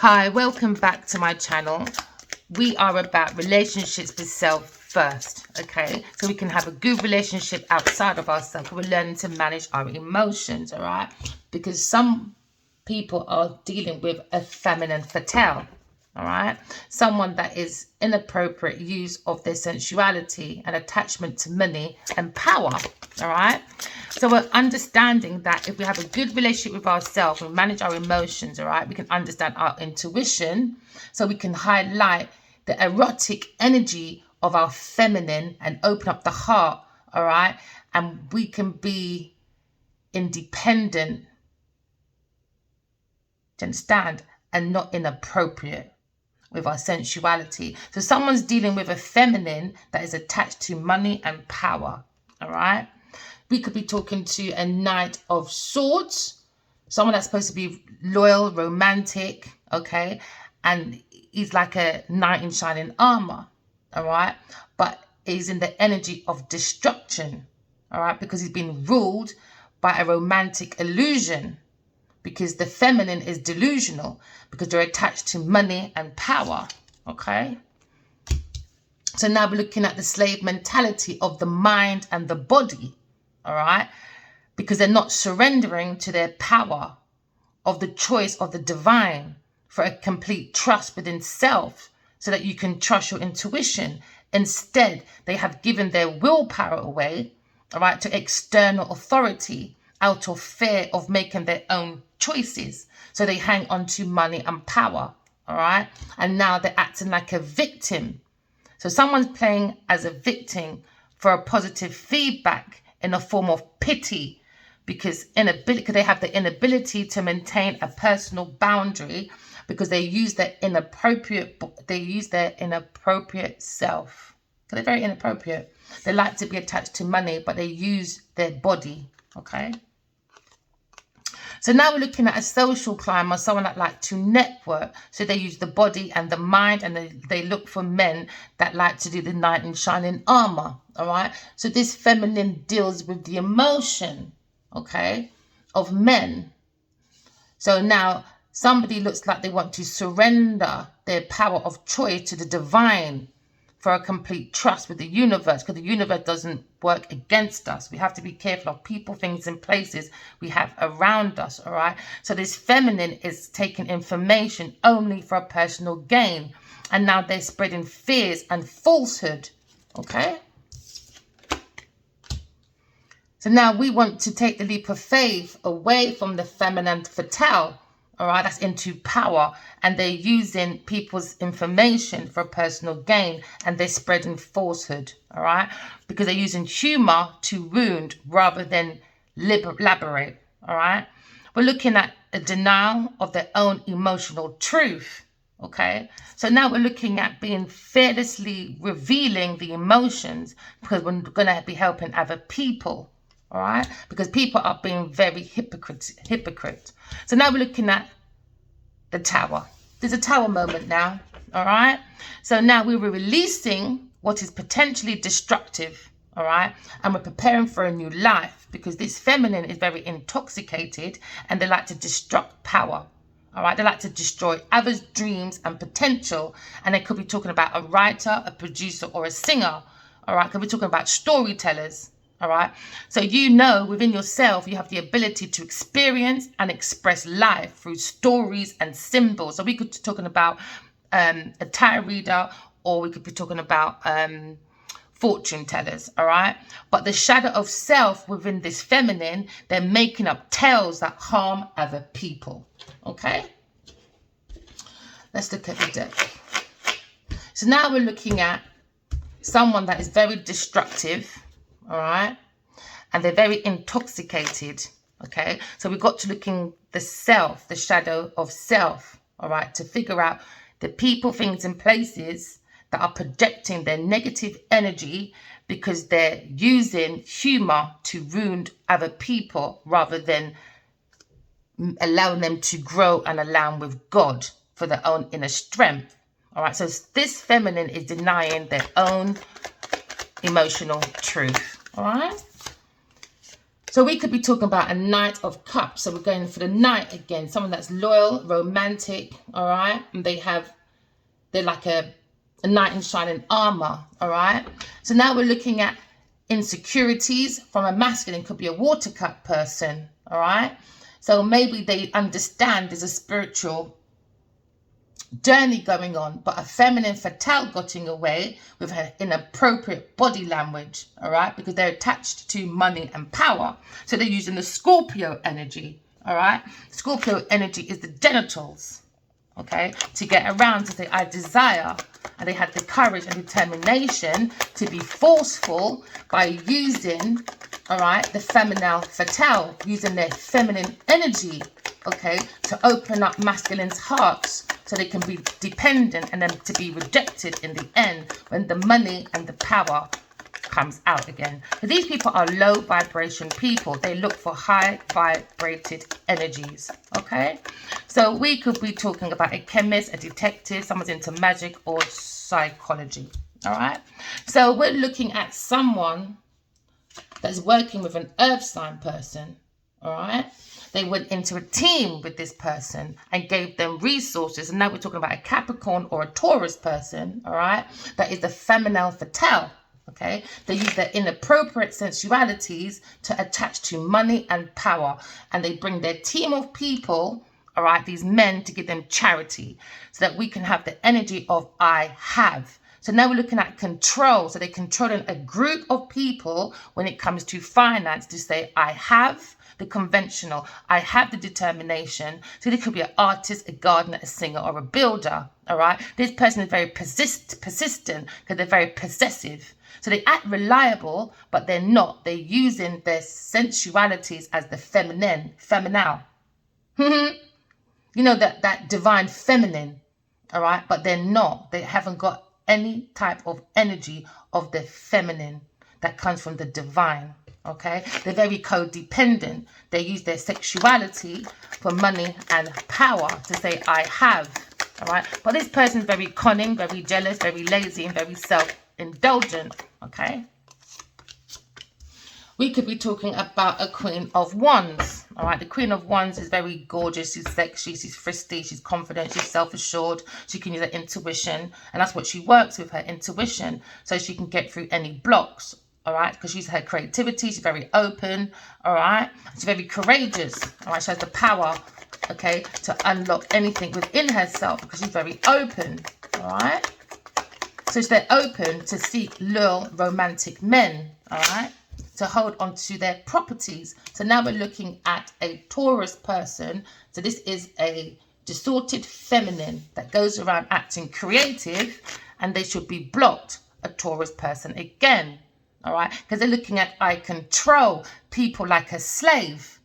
Hi, welcome back to my channel. We are about relationships with self first, okay? So we can have a good relationship outside of ourselves. We're learning to manage our emotions, all right? Because some people are dealing with a feminine fatale, all right? Someone that is inappropriate use of their sensuality and attachment to money and power, all right? So we're understanding that if we have a good relationship with ourselves, we manage our emotions, all right, we can understand our intuition, so we can highlight the erotic energy of our feminine and open up the heart, all right, and we can be independent, do you understand, and not inappropriate with our sensuality. So someone's dealing with a feminine that is attached to money and power, all right? We could be talking to a Knight of Swords, someone that's supposed to be loyal, romantic, okay? And he's like a knight in shining armor, all right? But he's in the energy of destruction, all right? Because he's been ruled by a romantic illusion, because the feminine is delusional, because they're attached to money and power, okay? So now we're looking at the slave mentality of the mind and the body, all right? Because they're not surrendering to their power of the choice of the divine for a complete trust within self so that you can trust your intuition. Instead, they have given their willpower away, all right, to external authority out of fear of making their own choices. So they hang on to money and power, all right? And now they're acting like a victim. So someone's playing as a victim for a positive feedback in a form of pity, because they have the inability to maintain a personal boundary because they use their inappropriate self. So they're very inappropriate. They like to be attached to money, but they use their body, okay? So now we're looking at a social climber, someone that like to network. So they use the body and the mind, and they look for men that like to do the knight in shining armor, all right? So this feminine deals with the emotion, okay, of men. So now somebody looks like they want to surrender their power of choice to the divine for a complete trust with the universe, because the universe doesn't work against us. We have to be careful of people, things, and places we have around us, all right? So this feminine is taking information only for a personal gain, and now they're spreading fears and falsehood, okay? So now we want to take the leap of faith away from the feminine fatale, all right, that's into power, and they're using people's information for personal gain, and they're spreading falsehood, all right, because they're using humor to wound rather than elaborate, all right. We're looking at a denial of their own emotional truth, okay. So now we're looking at being fearlessly revealing the emotions, because we're going to be helping other people, all right, because people are being very hypocrite. So now we're looking at the tower. There's a tower moment now, all right? So now we're releasing what is potentially destructive, all right? And we're preparing for a new life, because this feminine is very intoxicated and they like to destruct power, all right? They like to destroy others' dreams and potential. And they could be talking about a writer, a producer, or a singer, all right? Could be talking about storytellers. All right. So, you know, within yourself, you have the ability to experience and express life through stories and symbols. So we could be talking about a tarot reader, or we could be talking about fortune tellers. All right. But the shadow of self within this feminine, they're making up tales that harm other people. OK, let's look at the deck. So now we're looking at someone that is very destructive. All right, and they're very intoxicated, okay? So we've got to look in the self, the shadow of self, all right, to figure out the people, things, and places that are projecting their negative energy, because they're using humor to wound other people rather than allowing them to grow and align with God for their own inner strength, all right? So this feminine is denying their own emotional truth. All right. So we could be talking about a Knight of Cups. So we're going for the Knight again. Someone that's loyal, romantic, all right? And they're like a knight in shining armor, all right? So now we're looking at insecurities from a masculine. Could be a water cup person, all right? So maybe they understand there's a spiritual journey going on, but a feminine fatale got in the way with her inappropriate body language, all right, because they're attached to money and power. So they're using the Scorpio energy, all right. Scorpio energy is the genitals, okay, to get around, to say I desire, and they had the courage and determination to be forceful by using, all right, the feminine fatale, using their feminine energy, okay, to open up masculine's hearts so they can be dependent and then to be rejected in the end when the money and the power comes out again. So these people are low vibration people. They look for high vibrated energies, okay? So we could be talking about a chemist, a detective, someone's into magic or psychology, all right? So we're looking at someone that's working with an earth sign person, all right? They went into a team with this person and gave them resources. And now we're talking about a Capricorn or a Taurus person, all right? That is the feminine fatale, okay? They use their inappropriate sensualities to attach to money and power. And they bring their team of people, all right, these men, to give them charity so that we can have the energy of I have. So now we're looking at control. So they're controlling a group of people when it comes to finance to say I have the conventional, I have the determination. So they could be an artist, a gardener, a singer, or a builder, all right? This person is very persistent because they're very possessive. So they act reliable, but they're not. They're using their sensualities as the feminine. You know, that divine feminine, all right? But they're not. They haven't got any type of energy of the feminine that comes from the divine, okay? They're very codependent. They use their sexuality for money and power to say, I have, all right? But this person is very cunning, very jealous, very lazy, and very self-indulgent, okay? We could be talking about a Queen of Wands, all right? The Queen of Wands is very gorgeous. She's sexy, she's frisky, she's confident, she's self-assured. She can use her intuition, and that's what she works with, her intuition, so she can get through any blocks, all right? Because she's her creativity, she's very open, all right? She's very courageous, all right? She has the power, okay, to unlock anything within herself because she's very open, all right? So they're open to seek loyal romantic men, all right? To hold on to their properties. So now we're looking at a Taurus person. So this is a distorted feminine that goes around acting creative, and they should be blocked, a Taurus person again, all right? Because they're looking at I control people like a slave,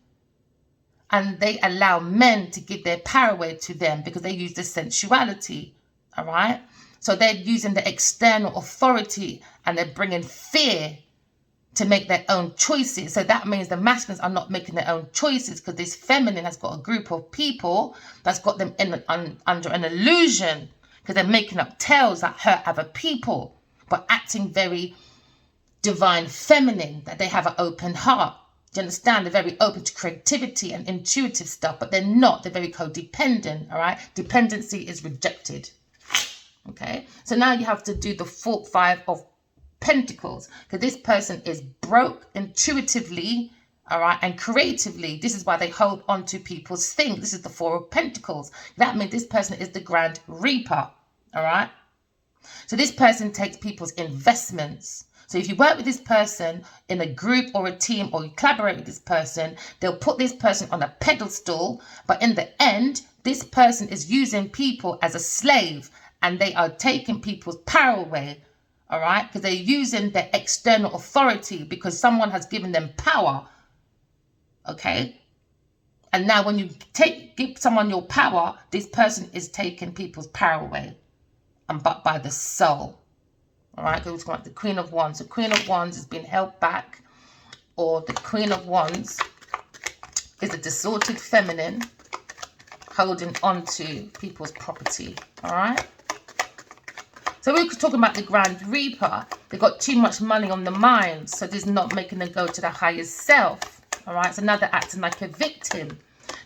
and they allow men to give their power away to them because they use the sensuality, all right? So they're using the external authority and they're bringing fear to make their own choices. So that means the masculines are not making their own choices because this feminine has got a group of people that's got them under an illusion because they're making up tales that hurt other people, but acting very divine feminine, that they have an open heart. Do you understand? They're very open to creativity and intuitive stuff, but they're not. They're very codependent, all right? Dependency is rejected, okay? So now you have to do the 5 of Pentacles, because this person is broke intuitively, all right, and creatively. This is why they hold on to people's things. This is the 4 of Pentacles. That means this person is the Grand Reaper, all right? So this person takes people's investments. So if you work with this person in a group or a team, or you collaborate with this person, they'll put this person on a pedestal, but in the end, this person is using people as a slave, and they are taking people's power away, all right? Because they're using their external authority because someone has given them power, okay? And now when you give someone your power, this person is taking people's power away, and but by the soul, all right? Because we've got the Queen of Wands. The Queen of Wands has been held back, or the Queen of Wands is a distorted feminine holding on to people's property, all right? So we're talking about the Grand Reaper. They've got too much money on the mind, so this is not making them go to the highest self, All right, so now they're acting like a victim.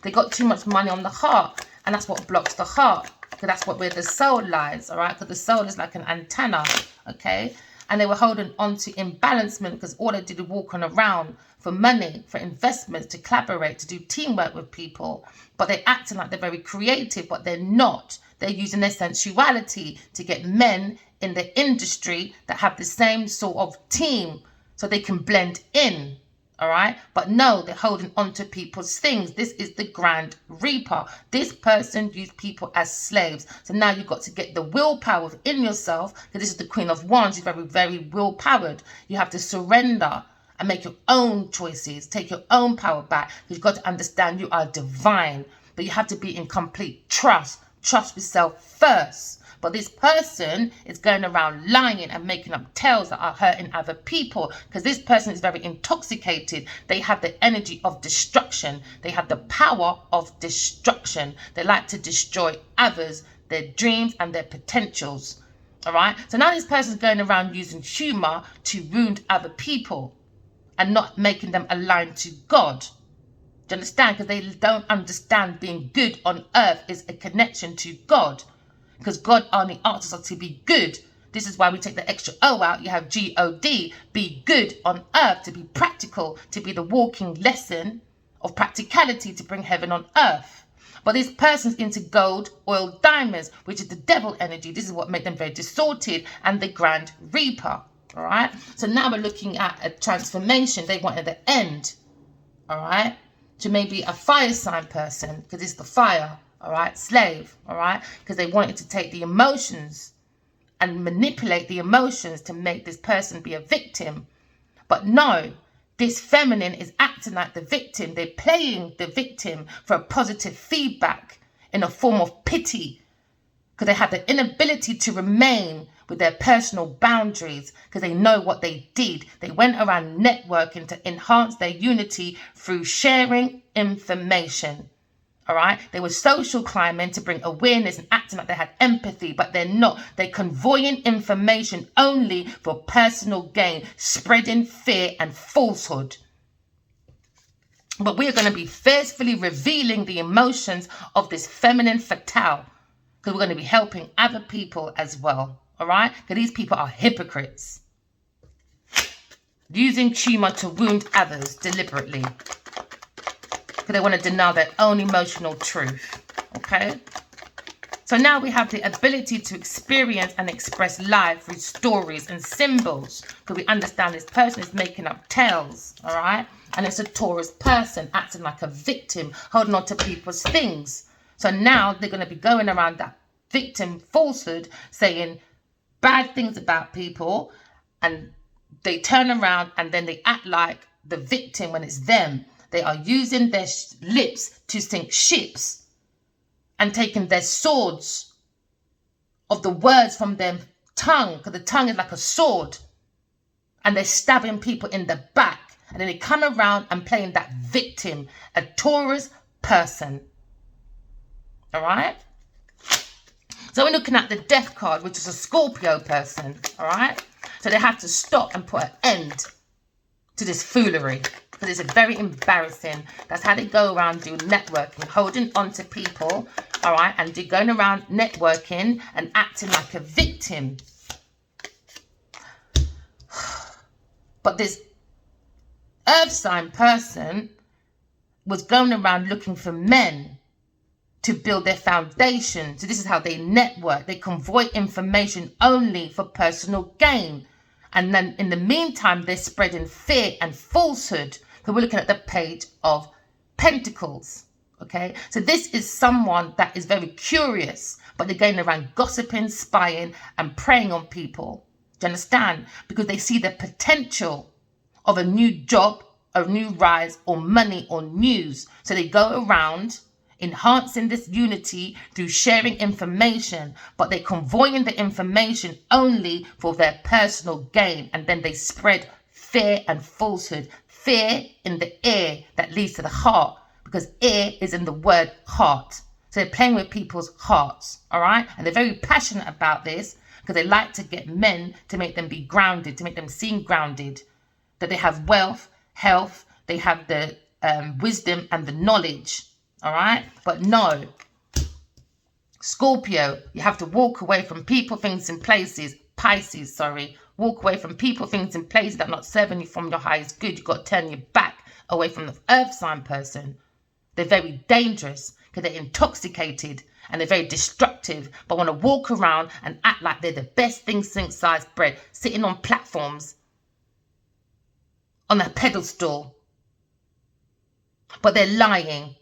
They got too much money on the heart, and that's what blocks the heart, because that's where the soul lies. All right, because the soul is like an antenna. Okay, and they were holding on to imbalancement because all they did was walking around for money, for investments, to collaborate, to do teamwork with people. But they're acting like they're very creative, but they're not. They're using their sensuality to get men in the industry that have the same sort of team so they can blend in. All right, but no, they're holding on to people's things. This is the Grand Reaper. This person used people as slaves. So now you've got to get the willpower within yourself, because this is the Queen of Wands. She's very, very will-powered. You have to surrender and make your own choices, take your own power back. You've got to understand you are divine, but you have to be in complete trust. Trust yourself first. But this person is going around lying and making up tales that are hurting other people, because this person is very intoxicated. They have the energy of destruction. They have the power of destruction. They like to destroy others, their dreams and their potentials. All right. So now this person is going around using humor to wound other people and not making them aligned to God. Do you understand? Because they don't understand being good on earth is a connection to God. Because God only asks us to be good. This is why we take the extra O out. You have G-O-D. Be good on earth, to be practical, to be the walking lesson of practicality to bring heaven on earth. But this person's into gold, oil, diamonds, which is the devil energy. This is what made them very distorted, and the Grand Reaper. All right. So now we're looking at a transformation. They wanted the end. All right. To maybe a fire sign person, because it's the fire. All right, slave, all right, because they wanted to take the emotions and manipulate the emotions to make this person be a victim. But no, this feminine is acting like the victim. They're playing the victim for a positive feedback in a form of pity, because they had the inability to remain with their personal boundaries, because they know what they did. They went around networking to enhance their unity through sharing information. All right, they were social climbing to bring awareness and acting like they had empathy, but they're not. They're convoying information only for personal gain, spreading fear and falsehood. But we are going to be fiercely revealing the emotions of this feminine fatale, because we're going to be helping other people as well. All right, because these people are hypocrites, using humor to wound others deliberately. They want to deny their own emotional truth. Okay, so now we have the ability to experience and express life through stories and symbols, because we understand this person is making up tales. All right, and it's a Taurus person acting like a victim, holding on to people's things. So now they're going to be going around that victim falsehood, saying bad things about people, and they turn around and then they act like the victim when it's them. They are using their lips to sink ships and taking their swords of the words from their tongue, because the tongue is like a sword, and they're stabbing people in the back. And then they come around and playing that victim, a Taurus person. All right? So we're looking at the Death card, which is a Scorpio person. All right? So they have to stop and put an end to this foolery, because it's very embarrassing. That's how they go around doing networking, holding on to people, all right, and they're going around networking and acting like a victim. But this earth sign person was going around looking for men to build their foundation. So this is how they network. They convoy information only for personal gain. And then in the meantime, they're spreading fear and falsehood. So we're looking at the Page of Pentacles. Okay, so this is someone that is very curious, but they're going around gossiping, spying, and preying on people. Do you understand? Because they see the potential of a new job, a new rise, or money, or news. So they go around enhancing this unity through sharing information, but they're convoying the information only for their personal gain, and then they spread fear and falsehood. Fear in the ear that leads to the heart, because ear is in the word heart. So they're playing with people's hearts, all right? And they're very passionate about this, because they like to get men to make them be grounded, to make them seem grounded, that they have wealth, health, they have the wisdom and the knowledge. All right. But no, Scorpio, you have to walk away from people, things, and places. Pisces, sorry. Walk away from people, things, and places that are not serving you from your highest good. You've got to turn your back away from the earth sign person. They're very dangerous because they're intoxicated and they're very destructive, but want to walk around and act like they're the best thing since sliced bread, sitting on platforms, on a pedestal. But they're lying.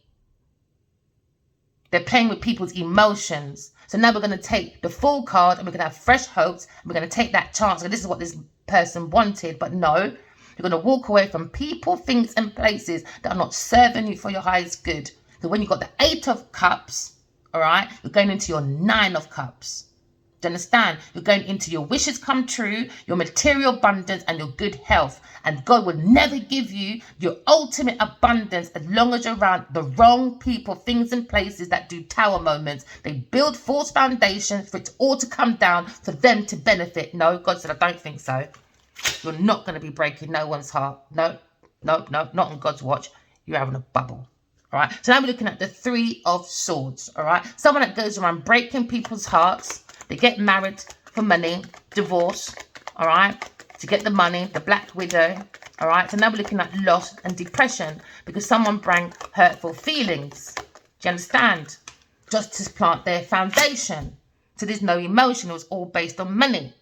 They're playing with people's emotions. So now we're going to take the full card and we're going to have fresh hopes. We're going to take that chance. And this is what this person wanted. But no, you're going to walk away from people, things, and places that are not serving you for your highest good. So when you've got the 8 of Cups, all right, you're going into your 9 of Cups. Do you understand? You're going into your wishes come true, your material abundance, and your good health. And God will never give you your ultimate abundance as long as you're around the wrong people, things, and places that do tower moments. They build false foundations for it all to come down for them to benefit. No, God said, I don't think so. You're not going to be breaking no one's heart. No, not on God's watch. You're having a bubble. All right. So now we're looking at the 3 of Swords. All right. Someone that goes around breaking people's hearts. They get married for money, divorce, all right, to get the money, the Black Widow, all right. So now we're looking at loss and depression because someone brought hurtful feelings. Do you understand? Just to plant their foundation. So there's no emotion. It was all based on money,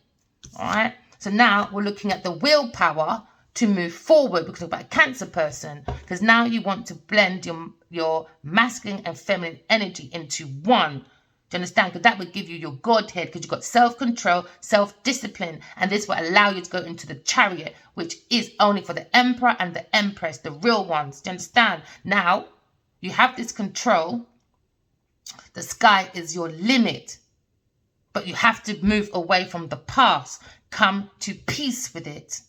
all right. So now we're looking at the willpower to move forward because we're about a Cancer person. Because now you want to blend your masculine and feminine energy into one. Do you understand? Because that would give you your Godhead, because you've got self-control, self-discipline, and this will allow you to go into the Chariot, which is only for the Emperor and the Empress, the real ones. Do you understand? Now, you have this control. The sky is your limit, but you have to move away from the past. Come to peace with it.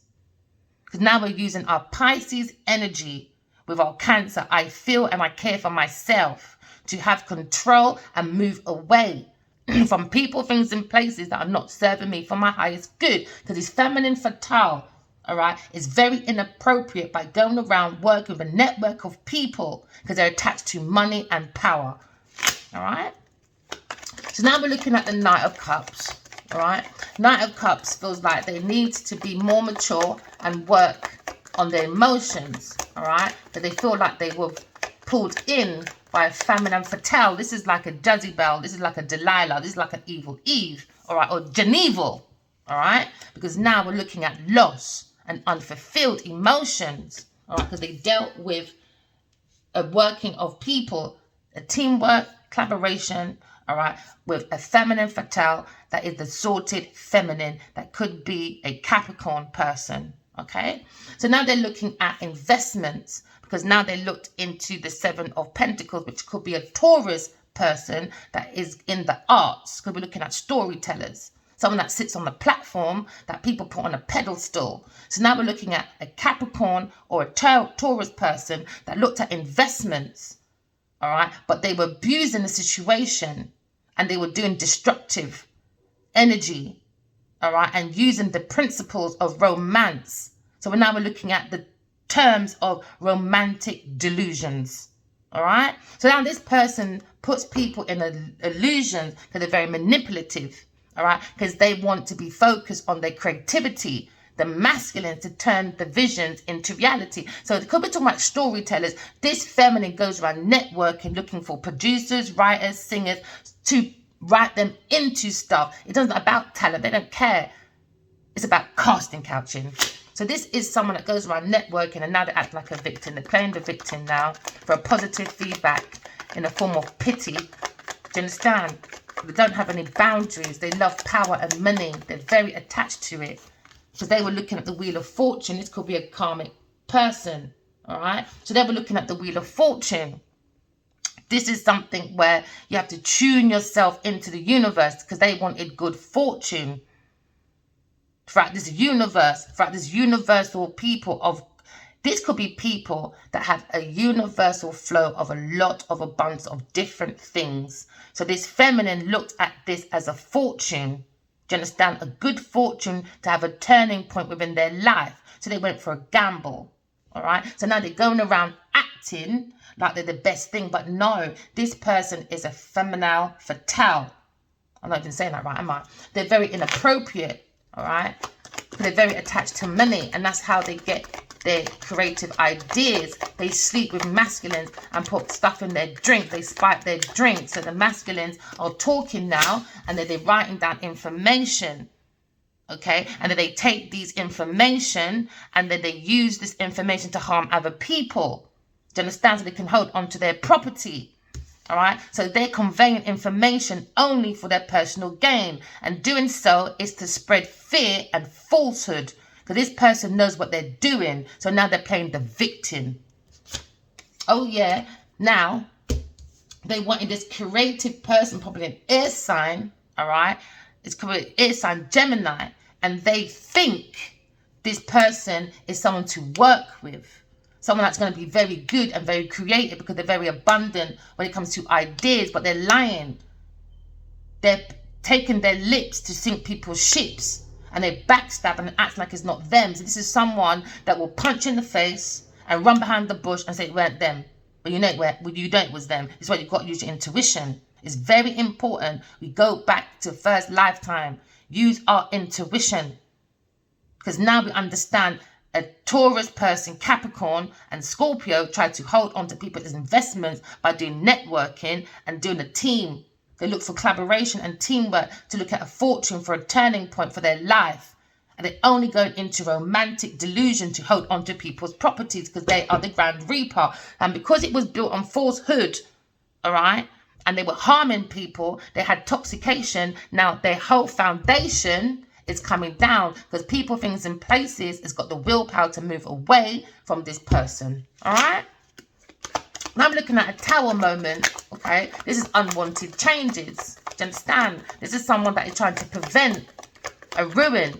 Because now we're using our Pisces energy with our Cancer. I feel and I care for myself. To have control and move away from people, things, and places that are not serving me for my highest good. Because this feminine fatale, all right, is very inappropriate by going around working with a network of people because they're attached to money and power. All right. So now we're looking at the Knight of Cups. All right. Knight of Cups feels like they need to be more mature and work on their emotions. All right. But they feel like they were pulled in by a feminine fatale. This is like a Jezebel. This is like a Delilah. This is like an evil Eve. All right. Or Genevil. All right. Because now we're looking at loss and unfulfilled emotions. All right. Because they dealt with a working of people, a teamwork, collaboration. All right. With a feminine fatale that is the sorted feminine that could be a Capricorn person. Okay. So now they're looking at investments. Because now they looked into the 7 of Pentacles, which could be a Taurus person that is in the arts. Because we're looking at storytellers. Someone that sits on the platform that people put on a pedestal. So now we're looking at a Capricorn or a Taurus person that looked at investments. All right. But they were abusing the situation and they were doing destructive energy. All right. And using the principles of romance. So now we're looking at the terms of romantic delusions. All right. So now this person puts people in illusions because they're very manipulative. All right. Because they want to be focused on their creativity, the masculine, to turn the visions into reality. So because we're talking about storytellers, this feminine goes around networking, looking for producers, writers, singers to write them into stuff. It doesn't about talent. They don't care. It's about casting couching. So this is someone that goes around networking and now they act like a victim. They're playing the victim now for a positive feedback in a form of pity. Do you understand? They don't have any boundaries. They love power and money. They're very attached to it. So they were looking at the Wheel of Fortune. This could be a karmic person. All right. So they were looking at the Wheel of Fortune. This is something where you have to tune yourself into the universe because they wanted good fortune. Throughout this universe, throughout this universal people of, this could be people that have a universal flow of a lot of abundance of different things. So this feminine looked at this as a fortune. Do you understand? A good fortune to have a turning point within their life. So they went for a gamble. All right. So now they're going around acting like they're the best thing. But no, this person is a feminine fatale. I'm not even saying that right, am I? They're very inappropriate. All right. They're very attached to money. And that's how they get their creative ideas. They sleep with masculines and put stuff in their drink. They spike their drink. So the masculines are talking now, and then they're writing down information. Okay, and then they take these information and then they use this information to harm other people. Do you understand? So they can hold on to their property. All right, so they're conveying information only for their personal gain, and doing so is to spread fear and falsehood. So this person knows what they're doing, so now they're playing the victim. Oh yeah, now they wanted this creative person, probably an air sign. All right, it's called air sign Gemini, and they think this person is someone to work with, someone that's going to be very good and very creative because they're very abundant when it comes to ideas, but they're lying. They're taking their lips to sink people's ships, and they backstab and act like it's not them. So this is someone that will punch you in the face and run behind the bush and say it weren't them. But you know it was them. It's why you've got to use your intuition. It's very important. We go back to first lifetime. Use our intuition. Because now we understand a Taurus person, Capricorn and Scorpio try to hold on to people's investments by doing networking and doing a team. They look for collaboration and teamwork to look at a fortune for a turning point for their life. And they only go into romantic delusion to hold on to people's properties because they are the Grand Reaper. And because it was built on falsehood, all right, and they were harming people, they had toxication. Now their whole foundation is coming down because people, things, and places has got the willpower to move away from this person. All right. Now I'm looking at a Tower moment. Okay, this is unwanted changes. Do you understand? This is someone that is trying to prevent a ruin,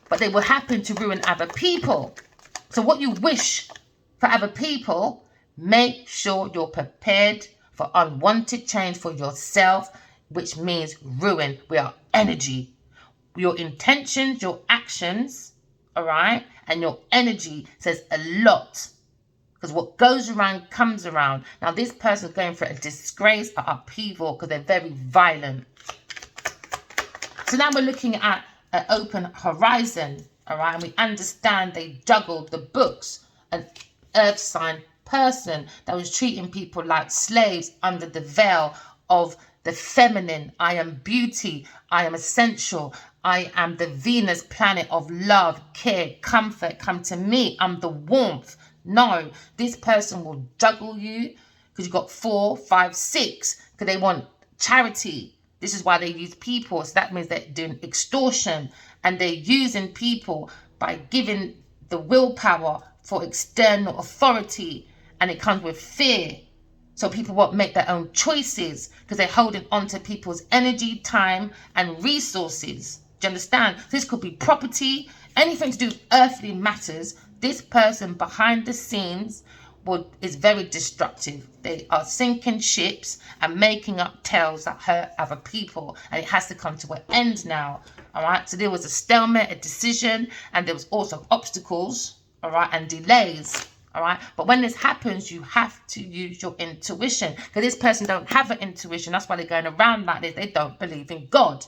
but they will happen to ruin other people. So what you wish for other people, make sure you're prepared for unwanted change for yourself, which means ruin. We are energy. Your intentions, your actions, all right, and your energy says a lot. Because what goes around comes around. Now, this person's going for a disgrace, an upheaval, because they're very violent. So now we're looking at an open horizon, all right? And we understand they juggled the books. An earth sign person that was treating people like slaves under the veil of the feminine. I am beauty. I am essential. I am the Venus planet of love, care, comfort. Come to me. I'm the warmth. No, this person will juggle you because you've got 4, 5, 6 because they want charity. This is why they use people. So that means they're doing extortion, and they're using people by giving the willpower for external authority, and it comes with fear. So people won't make their own choices because they're holding on to people's energy, time, and resources. Do you understand? This could be property, anything to do with earthly matters. This person behind the scenes is very destructive. They are sinking ships and making up tales that hurt other people. And it has to come to an end now. All right. So there was a stalemate, a decision, and there was also obstacles, all right, and delays. All right. But when this happens, you have to use your intuition, because this person don't have an intuition. That's why they're going around like this. They don't believe in God.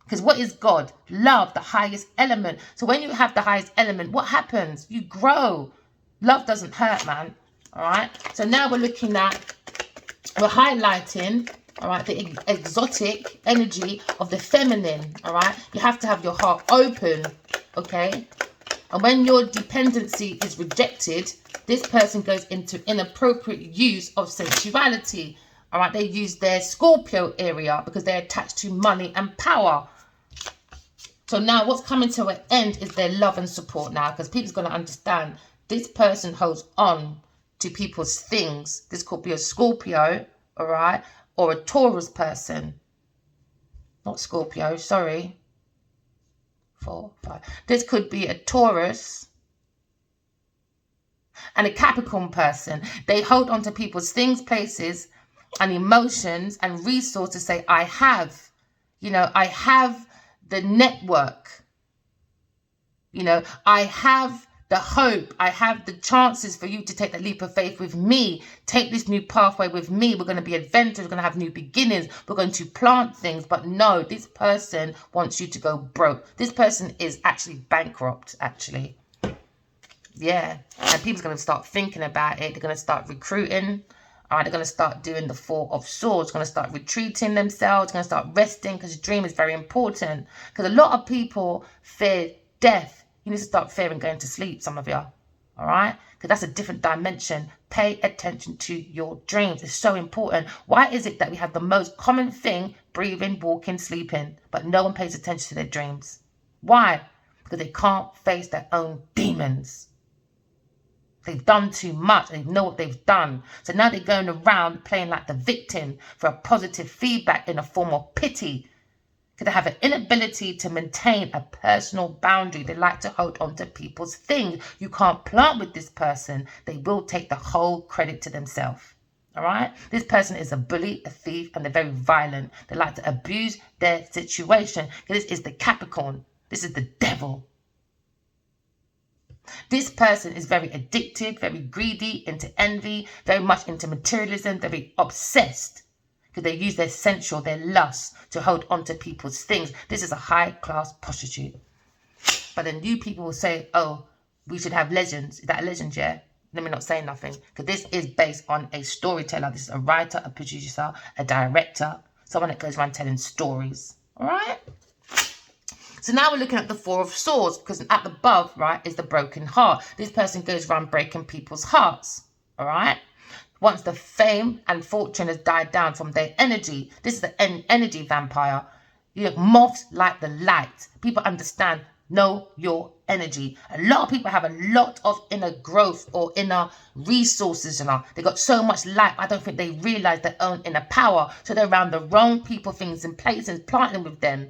Because what is God? Love, the highest element. So when you have the highest element, what happens? You grow. Love doesn't hurt, man. All right. So now we're highlighting, all right, the exotic energy of the feminine. All right. You have to have your heart open. Okay. And when your dependency is rejected, this person goes into inappropriate use of sensuality. All right. They use their Scorpio area because they're attached to money and power. So now what's coming to an end is their love and support now, because people's going to understand this person holds on to people's things. This could be a Scorpio, all right, or a Taurus person. Not Scorpio, sorry. 4, 5. This could be a Taurus and a Capricorn person. They hold on to people's things, places, and emotions and resources. Say, I have, I have the network, I have the hope, I have the chances for you to take the leap of faith with me. Take this new pathway with me. We're going to be adventurous. We're going to have new beginnings. We're going to plant things. But no, this person wants you to go broke. This person is actually bankrupt, actually. Yeah. And people's going to start thinking about it. They're going to start recruiting. All right, they're going to start doing the Four of Swords. Going to start retreating themselves. Going to start resting, because the dream is very important. Because a lot of people fear death. You need to start fearing going to sleep, some of you. All right? Because that's a different dimension. Pay attention to your dreams. It's so important. Why is it that we have the most common thing, breathing, walking, sleeping, but no one pays attention to their dreams? Why? Because they can't face their own demons. They've done too much. They know what they've done. So now they're going around playing like the victim for a positive feedback in a form of pity. Because they have an inability to maintain a personal boundary. They like to hold on to people's things. You can't plant with this person. They will take the whole credit to themselves. All right? This person is a bully, a thief, and they're very violent. They like to abuse their situation. This is the Capricorn. This is the devil. This person is very addicted, very greedy, into envy, very much into materialism, very obsessed. Because they use their sensual, their lust, to hold on to people's things. This is a high-class prostitute. But then you people will say, oh, we should have legends. Is that a legend, yeah? Let me not say nothing. Because this is based on a storyteller. This is a writer, a producer, a director, someone that goes around telling stories. All right? So now we're looking at the Four of Swords, because at the above, right, is the broken heart. This person goes around breaking people's hearts, all right? Once the fame and fortune has died down from their energy, this is the energy vampire. You know, moths like the light. People understand, know your energy. A lot of people have a lot of inner growth or inner resources, you know. They got so much light, I don't think they realize their own inner power. So they're around the wrong people, things, and places, planting with them.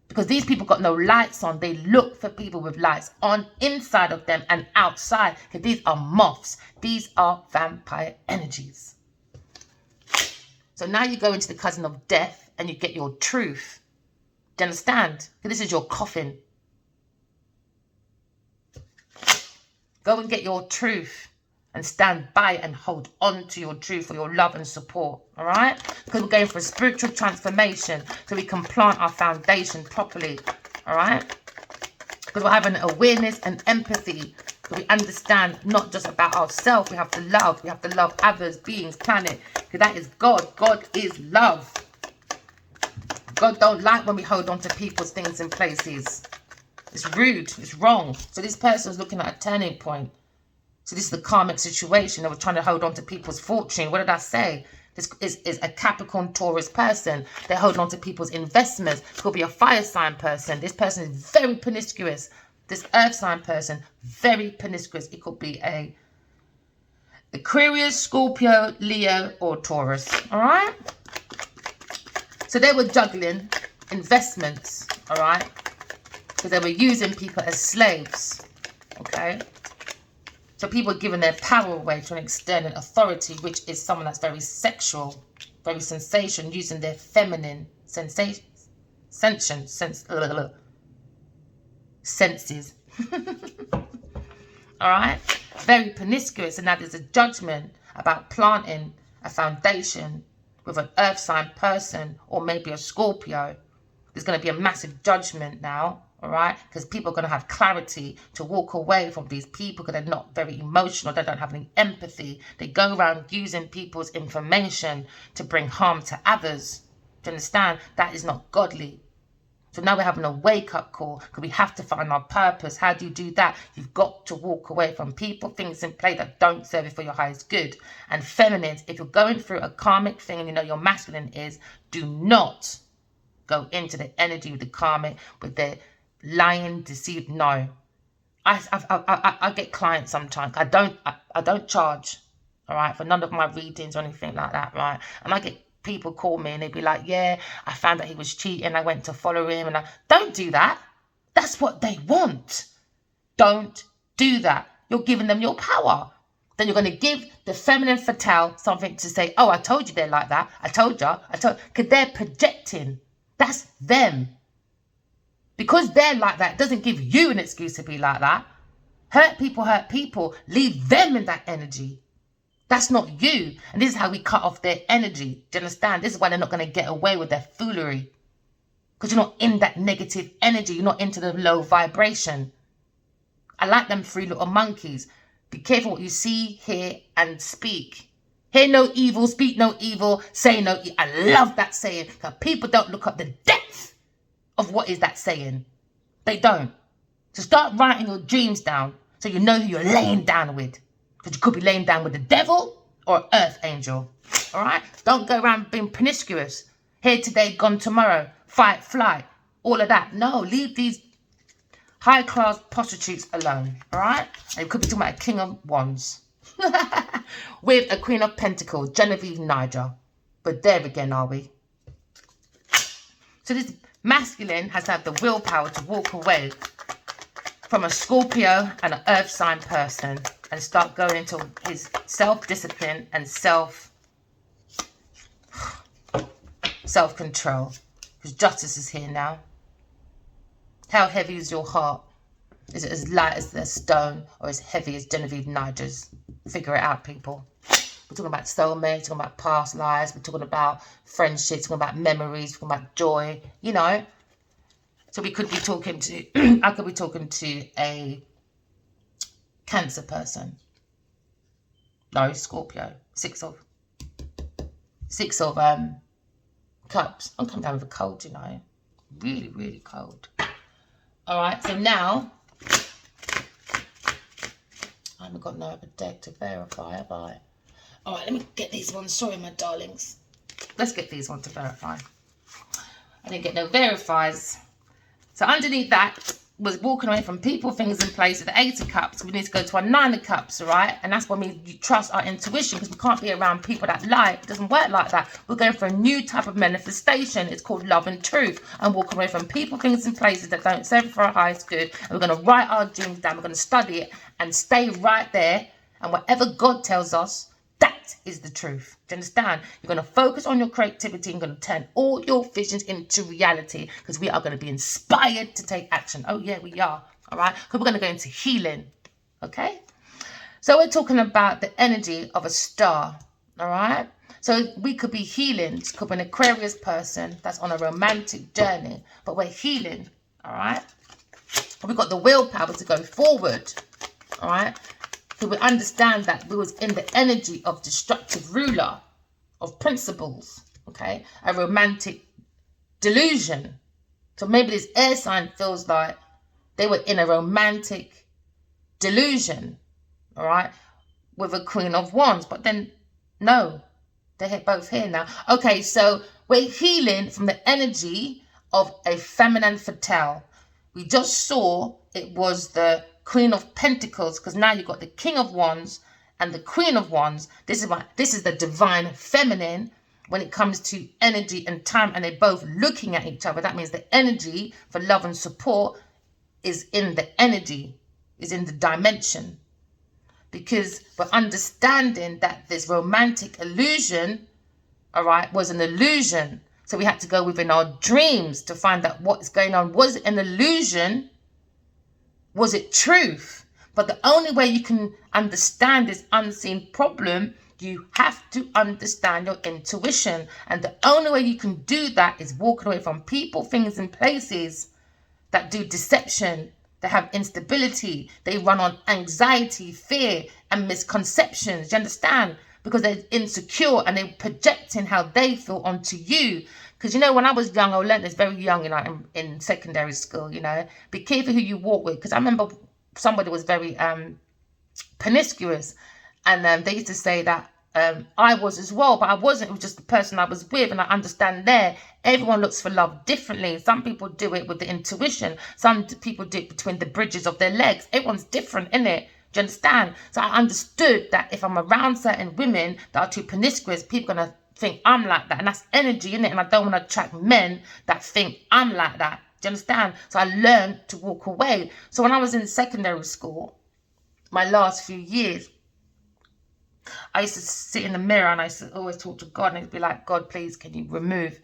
Because these people got no lights on. They look for people with lights on inside of them and outside. Because these are moths. These are vampire energies. So now you go into the cousin of death and you get your truth. Do you understand? Because this is your coffin. Go and get your truth. And stand by and hold on to your truth for your love and support. All right? Because we're going for a spiritual transformation so we can plant our foundation properly. All right? Because we're having awareness and empathy. So we understand not just about ourselves. We have to love. We have to love others, beings, planet. Because that is God. God is love. God don't like when we hold on to people's things and places. It's rude. It's wrong. So this person's looking at a turning point. So this is the karmic situation. They were trying to hold on to people's fortune. What did I say? This is a Capricorn Taurus person. They're holding on to people's investments. Could be a fire sign person. This person is very promiscuous. This earth sign person, very promiscuous. It could be a Aquarius, Scorpio, Leo, or Taurus. All right? So they were juggling investments. All right? Because they were using people as slaves. Okay? So people are giving their power away to an external authority, which is someone that's very sexual, very sensation, using their feminine senses. All right? Very promiscuous. And now there's a judgment about planting a foundation with an earth sign person or maybe a Scorpio. There's going to be a massive judgment now. All right, because people are going to have clarity to walk away from these people because they're not very emotional. They don't have any empathy. They go around using people's information to bring harm to others. Do you understand? That is not godly. So now we're having a wake-up call because we have to find our purpose. How do you do that? You've got to walk away from people, things, and play that don't serve you for your highest good. And feminines, if you're going through a karmic thing and you know your masculine is, do not go into the energy with the karmic, with the lying, deceit. No, I get clients sometimes. I don't charge, all right, for none of my readings or anything like that, right? And I get people call me and they be like, yeah, I found that he was cheating. I went to follow him, and I don't do that. That's what they want. Don't do that. You're giving them your power. Then you're going to give the feminine fatale something to say, oh, I told you they're like that. I told you. Because they're projecting. That's them. Because they're like that doesn't give you an excuse to be like that. Hurt people. Leave them in that energy. That's not you. And this is how we cut off their energy. Do you understand? This is why they're not going to get away with their foolery. Because you're not in that negative energy. You're not into the low vibration. I like them three little monkeys. Be careful what you see, hear, and speak. Hear no evil, speak no evil, say no evil. I love that saying. Because people don't look up the depth of what is that saying. They don't. So start writing your dreams down so you know who you're laying down with. Because you could be laying down with the devil or an earth angel. All right? Don't go around being promiscuous. Here today, gone tomorrow. Fight, flight. All of that. No, leave these high-class prostitutes alone. All right? And you could be talking about a king of wands. With a queen of pentacles, Genevieve Niger. But there again, are we? So this masculine has to have the willpower to walk away from a Scorpio and an earth sign person and start going into his self-discipline and self-control. Because justice is here now. How heavy is your heart? Is it as light as a stone or as heavy as Genevieve Niger's? Figure it out, people. We're talking about soulmates, talking about past lives, we're talking about friendships, talking about memories, talking about joy, you know. So we could be talking to, I could be talking to a Cancer person. No, Scorpio. Six of cups. I'm coming down with a cold, you know. Really, really cold. All right, so now, I haven't got no other deck to verify, have I? All right, let me get these ones. Sorry, my darlings. Let's get these ones to verify. I didn't get no verifies. So underneath that was walking away from people, things, and places. The Eight of Cups. We need to go to our Nine of Cups, all right? And that's when we trust our intuition, because we can't be around people that lie. It doesn't work like that. We're going for a new type of manifestation. It's called love and truth. And walking away from people, things, and places that don't serve for our highest good. And we're going to write our dreams down. We're going to study it and stay right there. And whatever God tells us, that is the truth. Do you understand? You're going to focus on your creativity and going to turn all your visions into reality, because we are going to be inspired to take action. Oh, yeah, we are. All right? Because we're going to go into healing. Okay? So we're talking about the energy of a star. All right? So we could be healing. It could be an Aquarius person that's on a romantic journey. But we're healing. All right? We've got the willpower to go forward. All right? So we understand that we was in the energy of destructive ruler, of principles, okay? A romantic delusion. So maybe this air sign feels like they were in a romantic delusion, all right, with a Queen of Wands. But then, no, they're both here now. Okay, so we're healing from the energy of a feminine fatale. We just saw it was the Queen of Pentacles, because now you've got the King of Wands and the Queen of Wands. This is the divine feminine when it comes to energy and time, and they're both looking at each other. That means the energy for love and support is in the energy, is in the dimension, because we're understanding that this romantic illusion, all right, was an illusion. So we had to go within our dreams to find out what's going on. Was it an illusion? Was it truth? But the only way you can understand this unseen problem, you have to understand your intuition. And the only way you can do that is walking away from people, things, and places that do deception, that have instability. They run on anxiety, fear, and misconceptions. Do you understand? Because they're insecure and they're projecting how they feel onto you. Because, you know, when I was young, I learned this very young, you know, in secondary school, you know, be careful who you walk with. Because I remember somebody was very promiscuous, and they used to say that I was as well, but I wasn't. It was just the person I was with. And I understand there, everyone looks for love differently. Some people do it with the intuition. Some people do it between the bridges of their legs. Everyone's different, innit? Do you understand? So I understood that if I'm around certain women that are too promiscuous, people are going to think I'm like that. And that's energy, innit? And I don't want to attract men that think I'm like that. Do you understand? So I learned to walk away. So when I was in secondary school, my last few years, I used to sit in the mirror and I used to always talk to God, and it'd be like, God, please, can you remove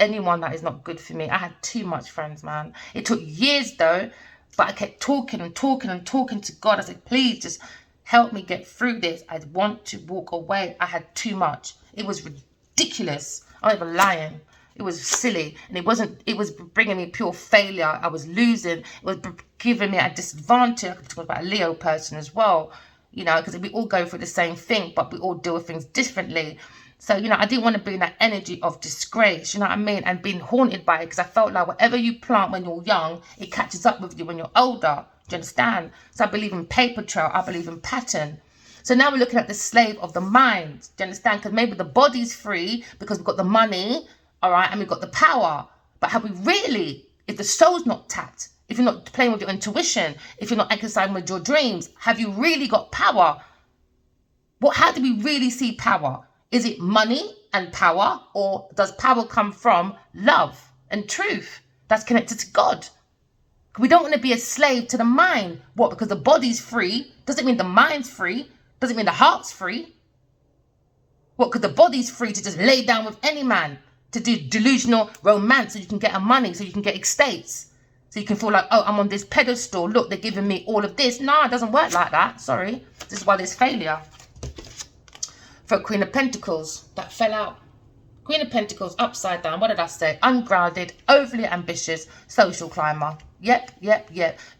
anyone that is not good for me? I had too much friends, man. It took years though, But I kept talking and talking and talking to God. I said, please just help me get through this. I want to walk away. I had too much. It was ridiculous. I'm not even lying. It was silly. And it was bringing me pure failure. I was losing. It was giving me a disadvantage. I could talk about a Leo person as well, you know, because we all go through the same thing, but we all deal with things differently. So, you know, I didn't want to be in that energy of disgrace, you know what I mean? And being haunted by it, because I felt like whatever you plant when you're young, it catches up with you when you're older. Do you understand? So I believe in paper trail. I believe in pattern. So now we're looking at the slave of the mind. Do you understand? Because maybe the body's free because we've got the money, all right, and we've got the power. But have we really, if the soul's not tapped, if you're not playing with your intuition, if you're not exercising with your dreams, have you really got power? How do we really see power? Is it money and power, or does power come from love and truth that's connected to God? We don't want to be a slave to the mind. What? Because the body's free doesn't mean the mind's free. Doesn't mean the heart's free. What? Because the body's free to just lay down with any man, to do delusional romance so you can get money, so you can get estates, so you can feel like, oh, I'm on this pedestal. Look, they're giving me all of this. No, it doesn't work like that. Sorry. This is why there's failure. For Queen of Pentacles, that fell out. Queen of Pentacles, upside down. What did I say? Ungrounded, overly ambitious, social climber. Yep.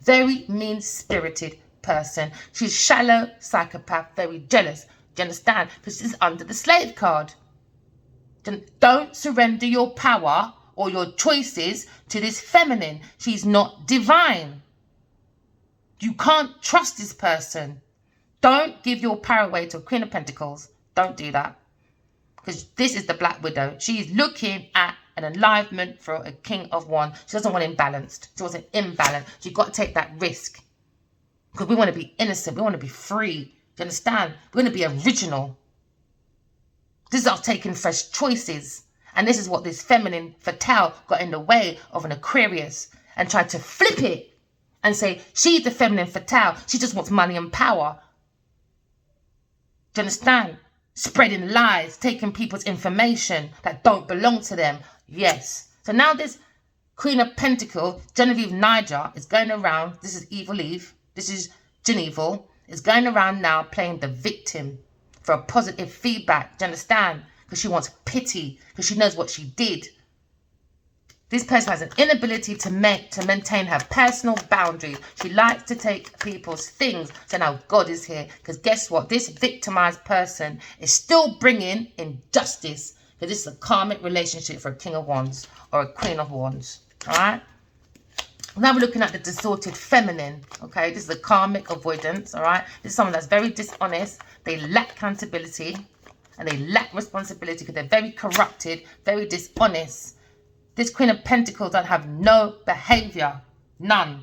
Very mean-spirited person. She's shallow, psychopath, very jealous. Do you understand? Because this is under the slave card. Don't surrender your power or your choices to this feminine. She's not divine. You can't trust this person. Don't give your power away to a Queen of Pentacles. Don't do that. Because this is the Black Widow. She's looking at an alignment for a King of Wands. She doesn't want imbalanced. She wants an imbalance. So you've got to take that risk. Because we want to be innocent. We want to be free. Do you understand? We want to be original. This is us taking fresh choices. And this is what this feminine fatale got in the way of an Aquarius. And tried to flip it. And say, she's the feminine fatale. She just wants money and power. Do you understand? Spreading lies, taking people's information that don't belong to them. Yes. So now this Queen of Pentacles, Genevieve Niger, is going around. This is Evil Eve. This is Genevil. Is going around now playing the victim for a positive feedback. Do you understand? Because she wants pity. Because she knows what she did. This person has an inability to maintain her personal boundaries. She likes to take people's things. So now God is here. Because guess what? This victimized person is still bringing injustice. Because this is a karmic relationship for a King of Wands or a Queen of Wands. All right? Now we're looking at the distorted feminine. Okay? This is a karmic avoidance. All right? This is someone that's very dishonest. They lack accountability. And they lack responsibility because they're very corrupted, very dishonest. This Queen of Pentacles don't have no behavior. None.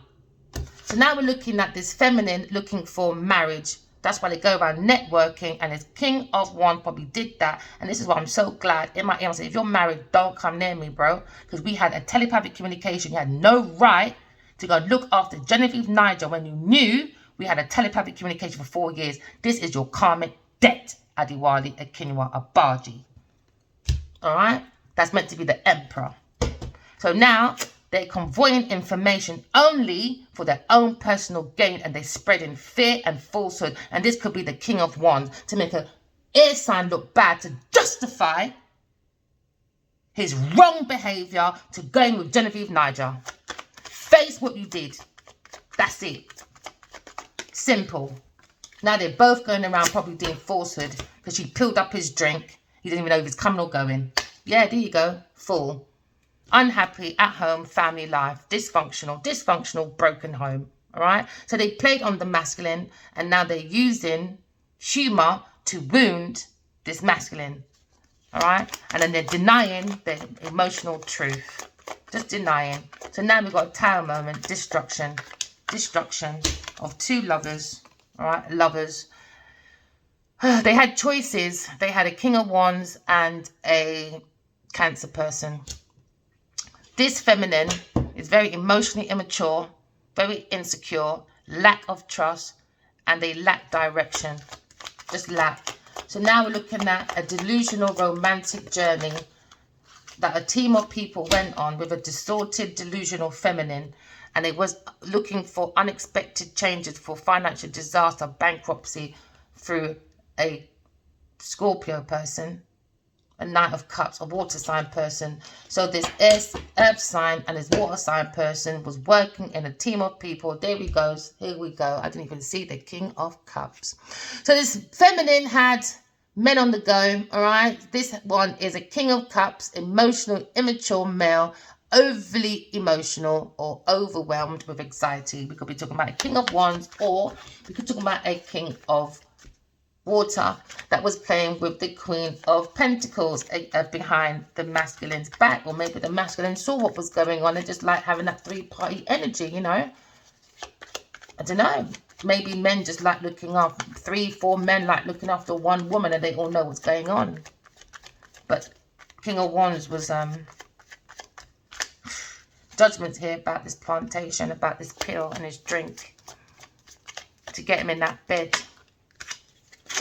So now we're looking at this feminine looking for marriage. That's why they go around networking. And this King of Wands probably did that. And this is why I'm so glad. In my ear, I say, if you're married, don't come near me, bro. Because we had a telepathic communication. You had no right to go look after Genevieve Niger when you knew we had a telepathic communication for 4 years. This is your karmic debt, Adiwali, Akinwa, Abaji. All right? That's meant to be the emperor. So now they're convoying information only for their own personal gain, and they're spreading fear and falsehood. And this could be the King of Wands to make an air sign look bad, to justify his wrong behavior to going with Genevieve Niger. Face what you did. That's it. Simple. Now they're both going around probably doing falsehood because she peeled up his drink. He didn't even know if he's coming or going. Yeah, there you go. Fool. Unhappy, at home, family life, dysfunctional, broken home. All right? So they played on the masculine, and now they're using humor to wound this masculine. All right? And then they're denying the emotional truth. Just denying. So now we've got a tower moment, destruction of two lovers. All right? Lovers. They had choices. They had a King of Wands and a Cancer person. This feminine is very emotionally immature, very insecure, lack of trust, and they lack direction. Just lack. So now we're looking at a delusional romantic journey that a team of people went on with a distorted, delusional feminine, and it was looking for unexpected changes for financial disaster, bankruptcy through a Scorpio person, a Knight of Cups, a water sign person. So this earth sign and this water sign person was working in a team of people. There we go. Here we go. I didn't even see the King of Cups. So this feminine had men on the go. All right. This one is a King of Cups, emotional, immature male, overly emotional or overwhelmed with anxiety. We could be talking about a King of Wands, or we could talk about a King of Water that was playing with the Queen of Pentacles behind the masculine's back. Or maybe the masculine saw what was going on and just like having that three-party energy, you know. I don't know. Maybe men just like looking after 3-4 men, like looking after one woman, and they all know what's going on. But King of Wands was judgment here about this plantation, about this pill and his drink to get him in that bed.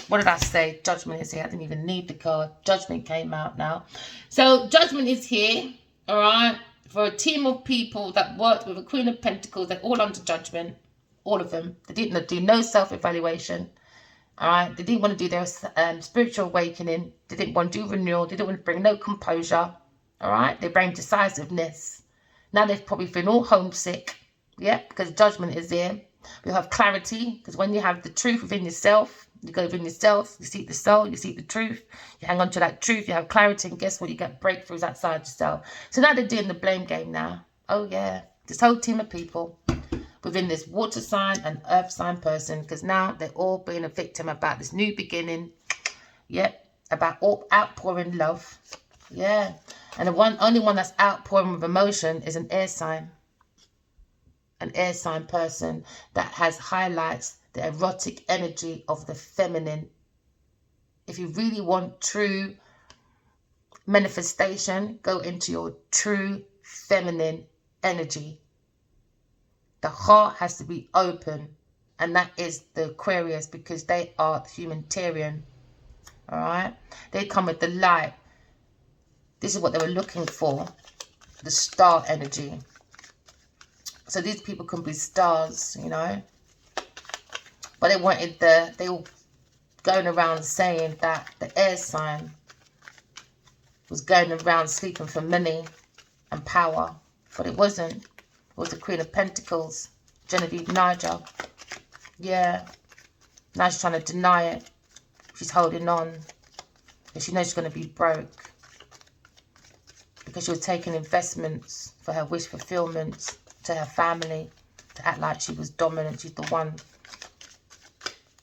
What did I say? Judgment is here. I didn't even need the card. Judgment came out now. So Judgment is here, all right, for a team of people that worked with a Queen of Pentacles. They're all under judgment, all of them. They didn't do no self-evaluation, all right. They didn't want to do their spiritual awakening. They didn't want to do renewal. They didn't want to bring no composure, all right. They bring decisiveness. Now they've probably been all homesick, yeah, because Judgment is there. You'll have clarity, because when you have the truth within yourself, you go within yourself, you seek the soul, you seek the truth, you hang on to that truth, you have clarity, and guess what? You get breakthroughs outside yourself. So now they're doing the blame game now. Oh yeah, this whole team of people within this water sign and earth sign person, because now they're all being a victim about this new beginning. Yep, about all outpouring love. Yeah, and the only one that's outpouring with emotion is an air sign. An air sign person that has highlights the erotic energy of the feminine. If you really want true manifestation, go into your true feminine energy. The heart has to be open, and that is the Aquarius, because they are humanitarian. All right, they come with the light. This is what they were looking for, the star energy. So these people can be stars, you know. But they wanted they were going around saying that the air sign was going around sleeping for money and power. But it wasn't. It was the Queen of Pentacles, Genevil, Niger. Yeah. Now she's trying to deny it. She's holding on. Because she knows she's going to be broke. Because she was taking investments for her wish fulfillments to her family, to act like she was dominant. She's the one.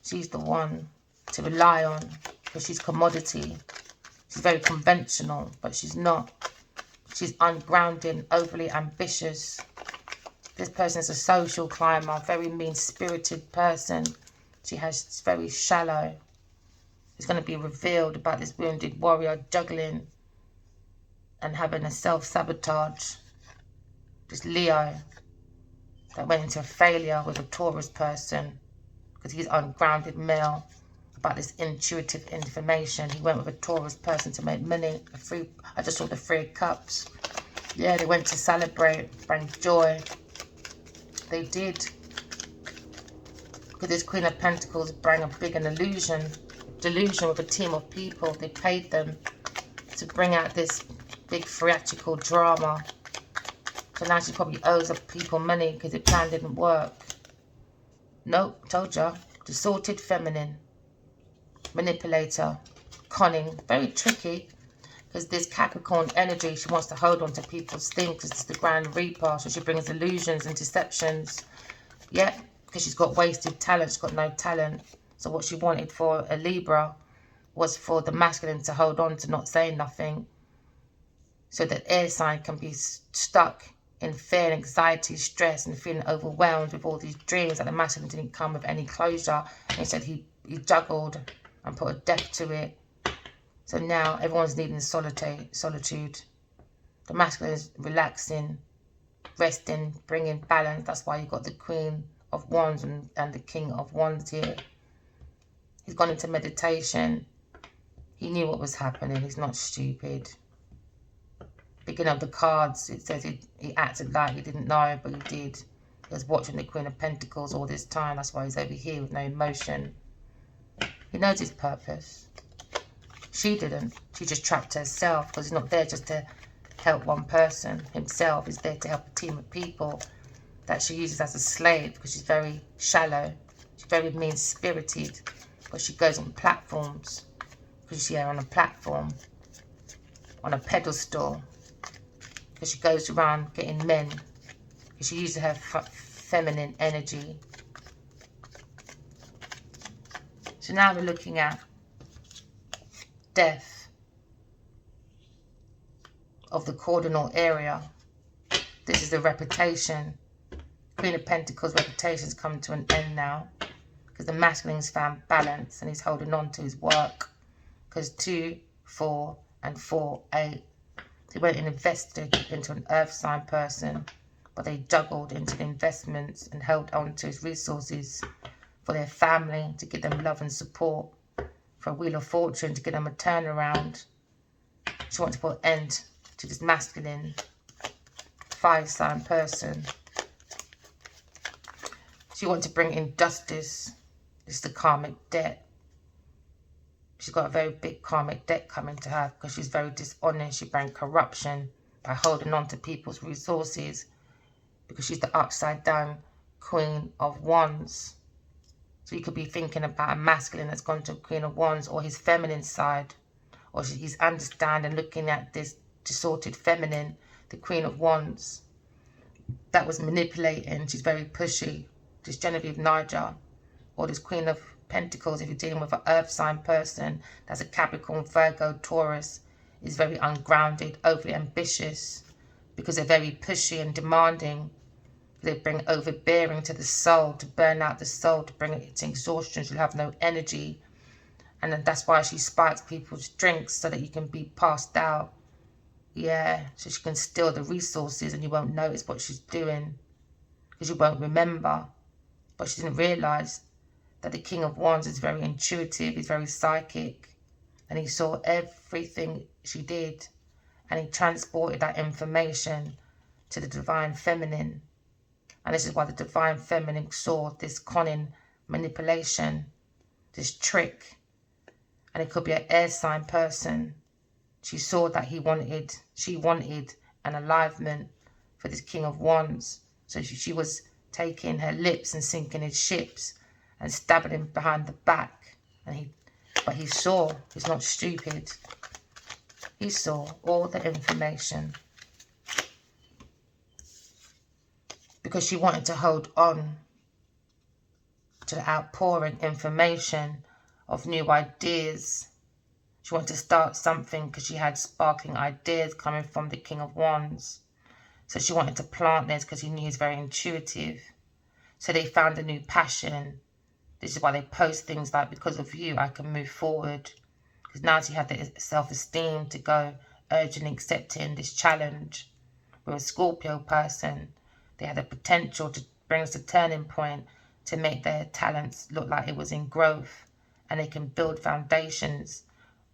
She's the one to rely on, because she's commodity. She's very conventional, but she's not. She's ungrounded, overly ambitious. This person is a social climber, very mean-spirited person. She's very shallow. It's going to be revealed about this wounded warrior juggling and having a self-sabotage. This Leo that went into failure with a Taurus person, because he's ungrounded male, about this intuitive information. He went with a Taurus person to make money. I just saw the 3 of Cups. Yeah, they went to celebrate, bring joy. They did. Because this Queen of Pentacles bring a big delusion with a team of people. They paid them to bring out this big theatrical drama. So now she probably owes people money because the plan didn't work. Nope, told ya. Distorted feminine. Manipulator. Conning. Very tricky. Because this Capricorn energy, she wants to hold on to people's things because it's the Grand Reaper. So she brings illusions and deceptions. Yeah, because she's got wasted talent. She's got no talent. So what she wanted for a Libra was for the masculine to hold on to not saying nothing. So that air sign can be stuck in fear and anxiety, stress, and feeling overwhelmed with all these dreams that the masculine didn't come with any closure. Instead, he juggled and put a depth to it. So now everyone's needing solitude. The masculine is relaxing, resting, bringing balance. That's why you've got the Queen of Wands and the King of Wands here. He's gone into meditation. He knew what was happening. He's not stupid. beginning of the cards, it says he acted like he didn't know, but he did. He was watching the Queen of Pentacles all this time. That's why he's over here with no emotion. He knows his purpose. She didn't. She just trapped herself, because he's not there just to help one person himself. He's there to help a team of people that she uses as a slave, because she's very shallow. She's very mean-spirited, but she goes on platforms, because she's here on a platform, on a pedestal, because she goes around getting men, because she uses her feminine energy. So now we're looking at death of the cardinal area. This is the reputation. Queen of Pentacles reputation is coming to an end now, because the masculine's found balance and he's holding on to his work, because 2, 4 and 4, 8. They went and invested into an earth sign person, but they juggled into the investments and held on to his resources for their family, to give them love and support, for a Wheel of Fortune, to give them a turnaround. She wants to put an end to this masculine 5 sign person. She wants to bring in justice. This is the karmic debt. She's got a very big karmic debt coming to her, because she's very dishonest. She brings corruption by holding on to people's resources, because she's the upside down Queen of Wands. So you could be thinking about a masculine that's gone to a Queen of Wands, or his feminine side, or he's understanding, looking at this distorted feminine, the Queen of Wands, that was manipulating. She's very pushy. This Genevil Niger, or this Queen of Pentacles, if you're dealing with an earth sign person that's a Capricorn, Virgo, Taurus, is very ungrounded, overly ambitious, because they're very pushy and demanding. They bring overbearing to the soul, to burn out the soul, to bring it to exhaustion. She'll have no energy. And then that's why she spikes people's drinks, so that you can be passed out. Yeah, so she can steal the resources and you won't notice what she's doing, because you won't remember. But she didn't realise that the King of Wands is very intuitive, he's very psychic, and he saw everything she did, and he transported that information to the Divine Feminine. And this is why the Divine Feminine saw this conning manipulation, this trick. And it could be an air sign person. She saw that she wanted an alignment for this King of Wands. So she was taking her lips and sinking his ships and stabbing him behind the back. But he saw, he's not stupid. He saw all the information, because she wanted to hold on to the outpouring information of new ideas. She wanted to start something, because she had sparkling ideas coming from the King of Wands. So she wanted to plant this, because he knew he's very intuitive. So they found a new passion. This is why they post things like, because of you, I can move forward. Because now she had the self-esteem to go urgently accepting this challenge. With a Scorpio person, they had the potential to bring us a turning point, to make their talents look like it was in growth. And they can build foundations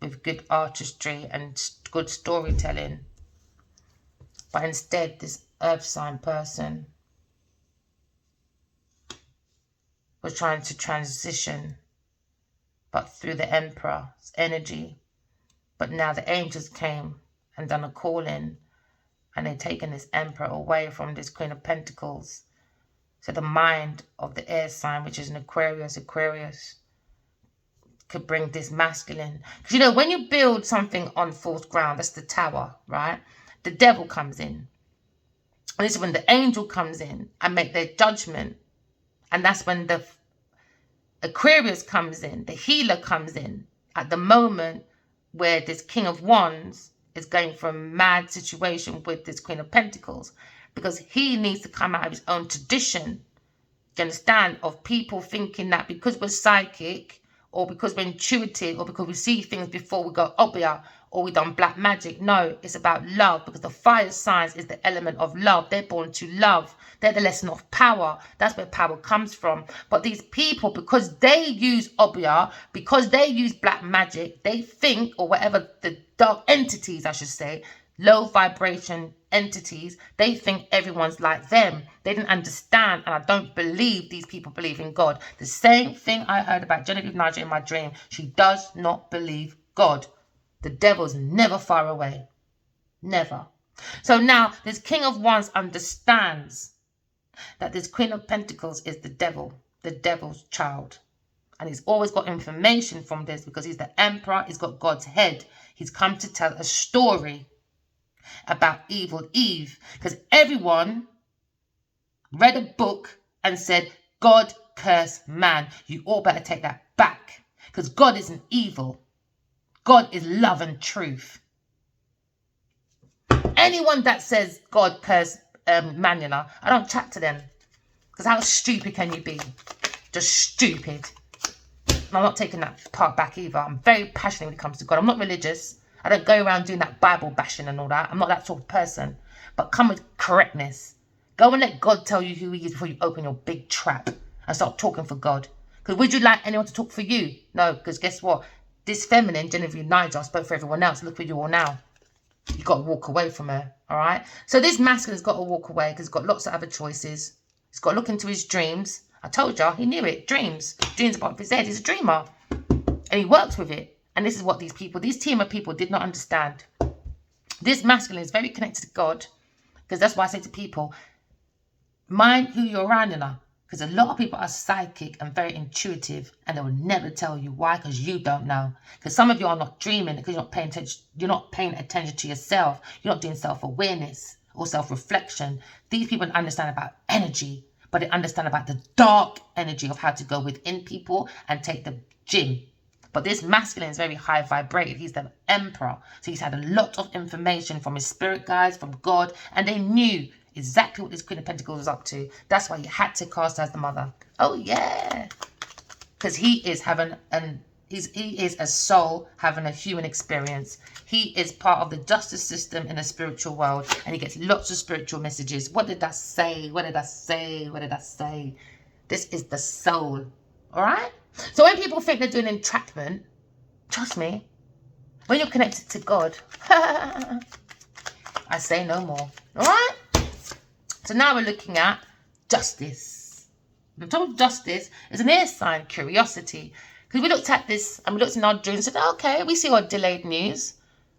with good artistry and good storytelling. But instead, this earth sign person was trying to transition, but through the Emperor's energy. But now the angels came and done a calling, and they've taken this Emperor away from this Queen of Pentacles. So the mind of the air sign, which is an Aquarius, could bring this masculine. Because, you know, when you build something on false ground, that's the tower, right? The devil comes in. And this is when the angel comes in and make their judgment. And that's when the Aquarius comes in, the healer comes in, at the moment where this King of Wands is going for a mad situation with this Queen of Pentacles, because he needs to come out of his own tradition, do you understand, of people thinking that because we're psychic, or because we're intuitive, or because we see things before we go obia, or we done black magic. No, it's about love, because the fire signs is the element of love. They're born to love. They're the lesson of power. That's where power comes from. But these people, because they use obia, because they use black magic, they think, or whatever the dark entities, I should say, low vibration entities, they think everyone's like them. They didn't understand, and I don't believe these people believe in God. The same thing I heard about Genevieve Nigel in my dream. She does not believe God. The devil's never far away. Never. So now this King of Wands understands that this Queen of Pentacles is the devil's child. And he's always got information from this because he's the emperor. He's got God's head. He's come to tell a story about evil Eve. Because everyone read a book and said, God cursed man. You all better take that back. Because God isn't evil. God is love and truth. Anyone that says God cursed man, you know, I don't chat to them. Because how stupid can you be? Just stupid. And I'm not taking that part back either. I'm very passionate when it comes to God. I'm not religious. I don't go around doing that Bible bashing and all that. I'm not that sort of person. But come with correctness. Go and let God tell you who he is before you open your big trap and start talking for God. Because would you like anyone to talk for you? No, because guess what? This feminine, Genevil Nigel, spoke for everyone else. Look where you are now. You've got to walk away from her, all right? So this masculine's got to walk away because he's got lots of other choices. He's got to look into his dreams. I told y'all, he knew it. Dreams above his head. He's a dreamer. And he works with it. And this is what these team of people did not understand. This masculine is very connected to God. Because that's why I say to people, mind who you're around, you know. Because a lot of people are psychic and very intuitive. And they will never tell you why. Because you don't know. Because some of you are not dreaming. Because you're not paying attention. You're not paying attention to yourself. You're not doing self-awareness or self-reflection. These people understand about energy. But they understand about the dark energy of how to go within people and take the gym. But this masculine is very high vibrated. He's the emperor. So he's had a lot of information from his spirit guides, from God. And they knew exactly what this Queen of Pentacles was up to. That's why he had to cast her as the mother. Oh, yeah. Because he is he is a soul having a human experience. He is part of the justice system in the spiritual world. And he gets lots of spiritual messages. What did I say? What did I say? What did I say? This is the soul. All right? So when people think they're doing entrapment, trust me, when you're connected to God, I say no more. All right? So now we're looking at justice. The top of justice is an air sign, curiosity. Because we looked at this and we looked in our dreams and said, okay, we see our delayed news.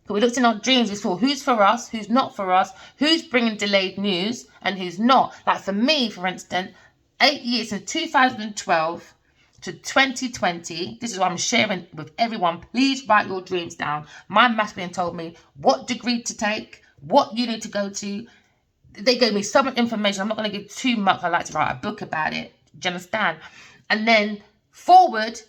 But we looked in our dreams, we saw who's for us, who's not for us, who's bringing delayed news and who's not. Like for me, for instance, 8 years in 2012 to 2020, this is what I'm sharing with everyone. Please write your dreams down. My masculine told me what degree to take, what you need to go to. They gave me so much information. I'm not going to give too much. I like to write a book about it. Do you understand? And then forward,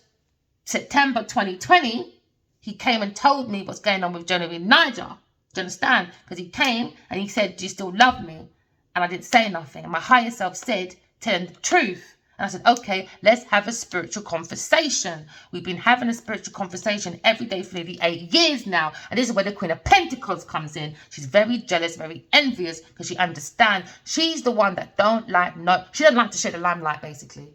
September 2020, he came and told me what's going on with Genevil Nigel. Do you understand? Because he came and he said, do you still love me? And I didn't say nothing. And my higher self said, tell him the truth. And I said, okay, let's have a spiritual conversation. We've been having a spiritual conversation every day for nearly 8 years now. And this is where the Queen of Pentacles comes in. She's very jealous, very envious, because she understands she's the one that she doesn't like to share the limelight, basically.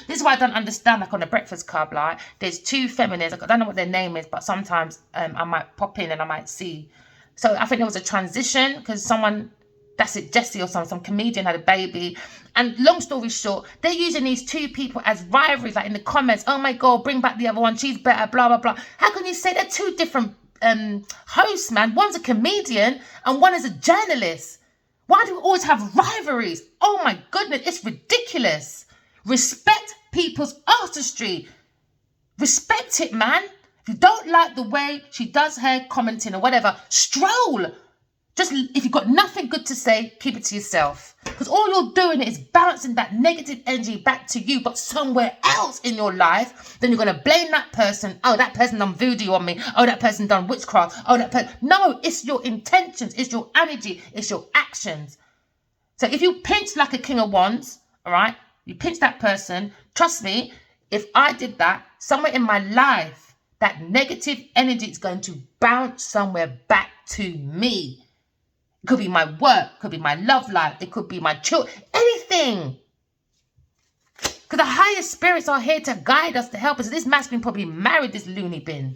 This is why I don't understand, like on the Breakfast Club, like, there's two feminists, I don't know what their name is, but sometimes I might pop in and I might see. So I think there was a transition, because someone, that's it, Jessie or some comedian had a baby. And long story short, they're using these two people as rivalries, like in the comments, oh my God, bring back the other one, she's better, blah, blah, blah. How can you say they're two different hosts, man? One's a comedian and one is a journalist. Why do we always have rivalries? Oh my goodness, it's ridiculous. Respect people's artistry. Respect it, man. If you don't like the way she does her commenting or whatever, stroll. Just if you've got nothing good to say, keep it to yourself. Because all you're doing is bouncing that negative energy back to you, but somewhere else in your life. Then you're going to blame that person. Oh, that person done voodoo on me. Oh, that person done witchcraft. Oh, that person. No, it's your intentions. It's your energy. It's your actions. So if you pinch like a King of Wands, all right, you pinch that person. Trust me, if I did that, somewhere in my life, that negative energy is going to bounce somewhere back to me. It could be my work, could be my love life, it could be my children, anything. Because the higher spirits are here to guide us, to help us. This masculine probably married this loony bin.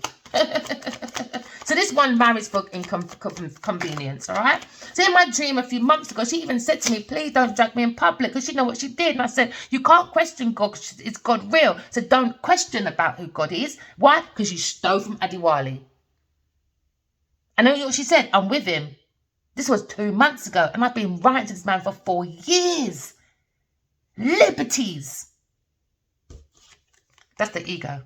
So this one marries for convenience, all right? So in my dream a few months ago, she even said to me, please don't drag me in public, because she know what she did. And I said, you can't question God, because is God real? So don't question about who God is. Why? Because you stole from Adiwali. And then what she said, I'm with him. This was 2 months ago, and I've been writing to this man for 4 years. Liberties. That's the ego.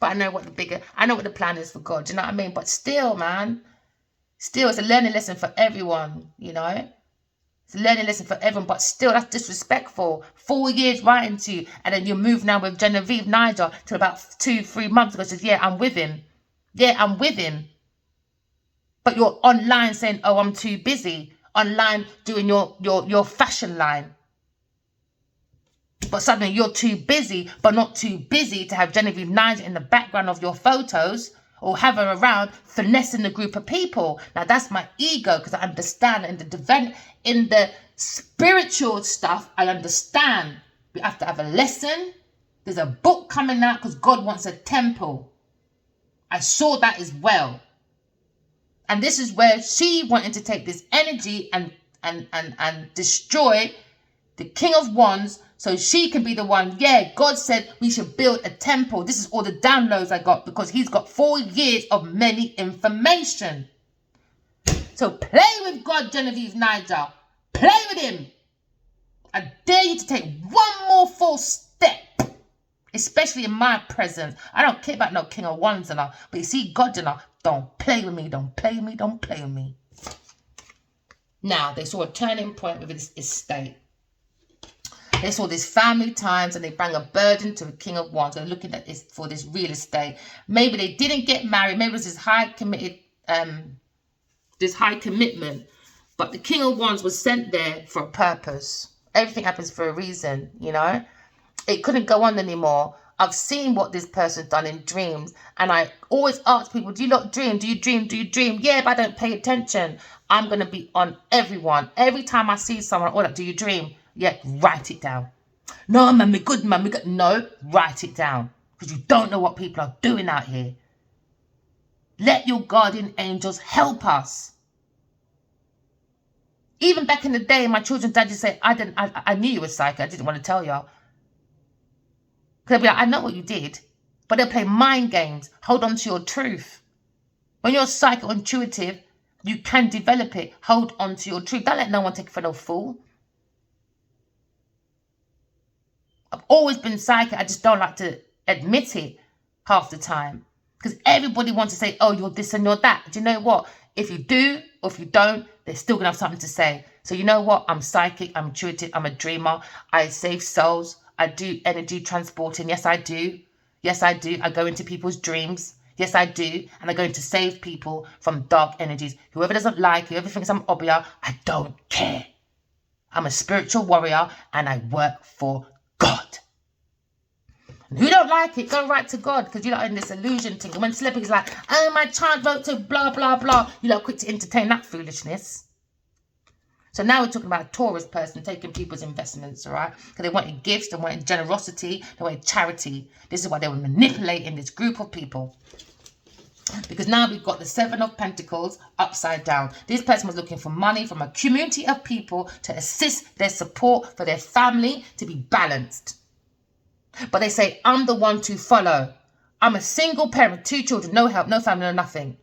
But I know what the plan is for God. Do you know what I mean? But still, man, still, it's a learning lesson for everyone, you know? It's a learning lesson for everyone, but still, that's disrespectful. 4 years writing to you, and then you move now with Genevil, Niger, till about 2-3 months ago, says, yeah, I'm with him. Yeah, I'm with him. But you're online saying, oh, I'm too busy. Online doing your fashion line. But suddenly you're too busy, but not too busy to have Genevieve Niger in the background of your photos or have her around finessing a group of people. Now that's my ego, because I understand in the spiritual stuff, I understand. We have to have a lesson. There's a book coming out because God wants a temple. I saw that as well. And this is where she wanted to take this energy and destroy the King of Wands, so she can be the one. Yeah, God said we should build a temple. This is all the downloads I got, because he's got 4 years of many information. So play with God, Genevieve Niger. Play with him. I dare you to take one more false step, especially in my presence. I don't care about no King of Wands and all, but you see, God and all, don't play with me, don't play with me, don't play with me. Now, they saw a turning point with this estate. They saw this family times, and they bring a burden to the King of Wands. They're looking at this for this real estate. Maybe they didn't get married. Maybe it was this high commitment. But the King of Wands was sent there for a purpose. Everything happens for a reason, you know. It couldn't go on anymore. I've seen what this person's done in dreams, and I always ask people, do you not dream? Do you dream? Do you dream? Yeah, but I don't pay attention. I'm going to be on everyone. Every time I see someone, oh, do you dream? Yeah, write it down. No, man, me good, man, me good. No, write it down, because you don't know what people are doing out here. Let your guardian angels help us. Even back in the day, my children's dad used to say, I knew you were psychic. I didn't want to tell y'all. They'll be like, I know what you did. But they'll play mind games. Hold on to your truth. When you're psychic or intuitive, you can develop it. Hold on to your truth. Don't let no one take you for no fool. I've always been psychic. I just don't like to admit it half the time. Because everybody wants to say, oh, you're this and you're that. Do you know what? If you do or if you don't, they're still going to have something to say. So you know what? I'm psychic. I'm intuitive. I'm a dreamer. I save souls. I do energy transporting. Yes, I do. Yes, I do. I go into people's dreams. Yes, I do. And I go in to save people from dark energies. Whoever doesn't like, whoever thinks I'm obia, I don't care. I'm a spiritual warrior and I work for God. And who don't like it, go right to God, because you're not in this illusion thing. And when celebrities like, oh, my child vote to blah, blah, blah, you're not quick to entertain that foolishness. So now we're talking about a Taurus person taking people's investments, all right? Because they wanted gifts, they wanted generosity, they wanted charity. This is why they were manipulating this group of people. Because now we've got the 7 of Pentacles upside down. This person was looking for money from a community of people to assist their support for their family to be balanced. But they say, I'm the one to follow. I'm a single parent, 2 children, no help, no family, no nothing.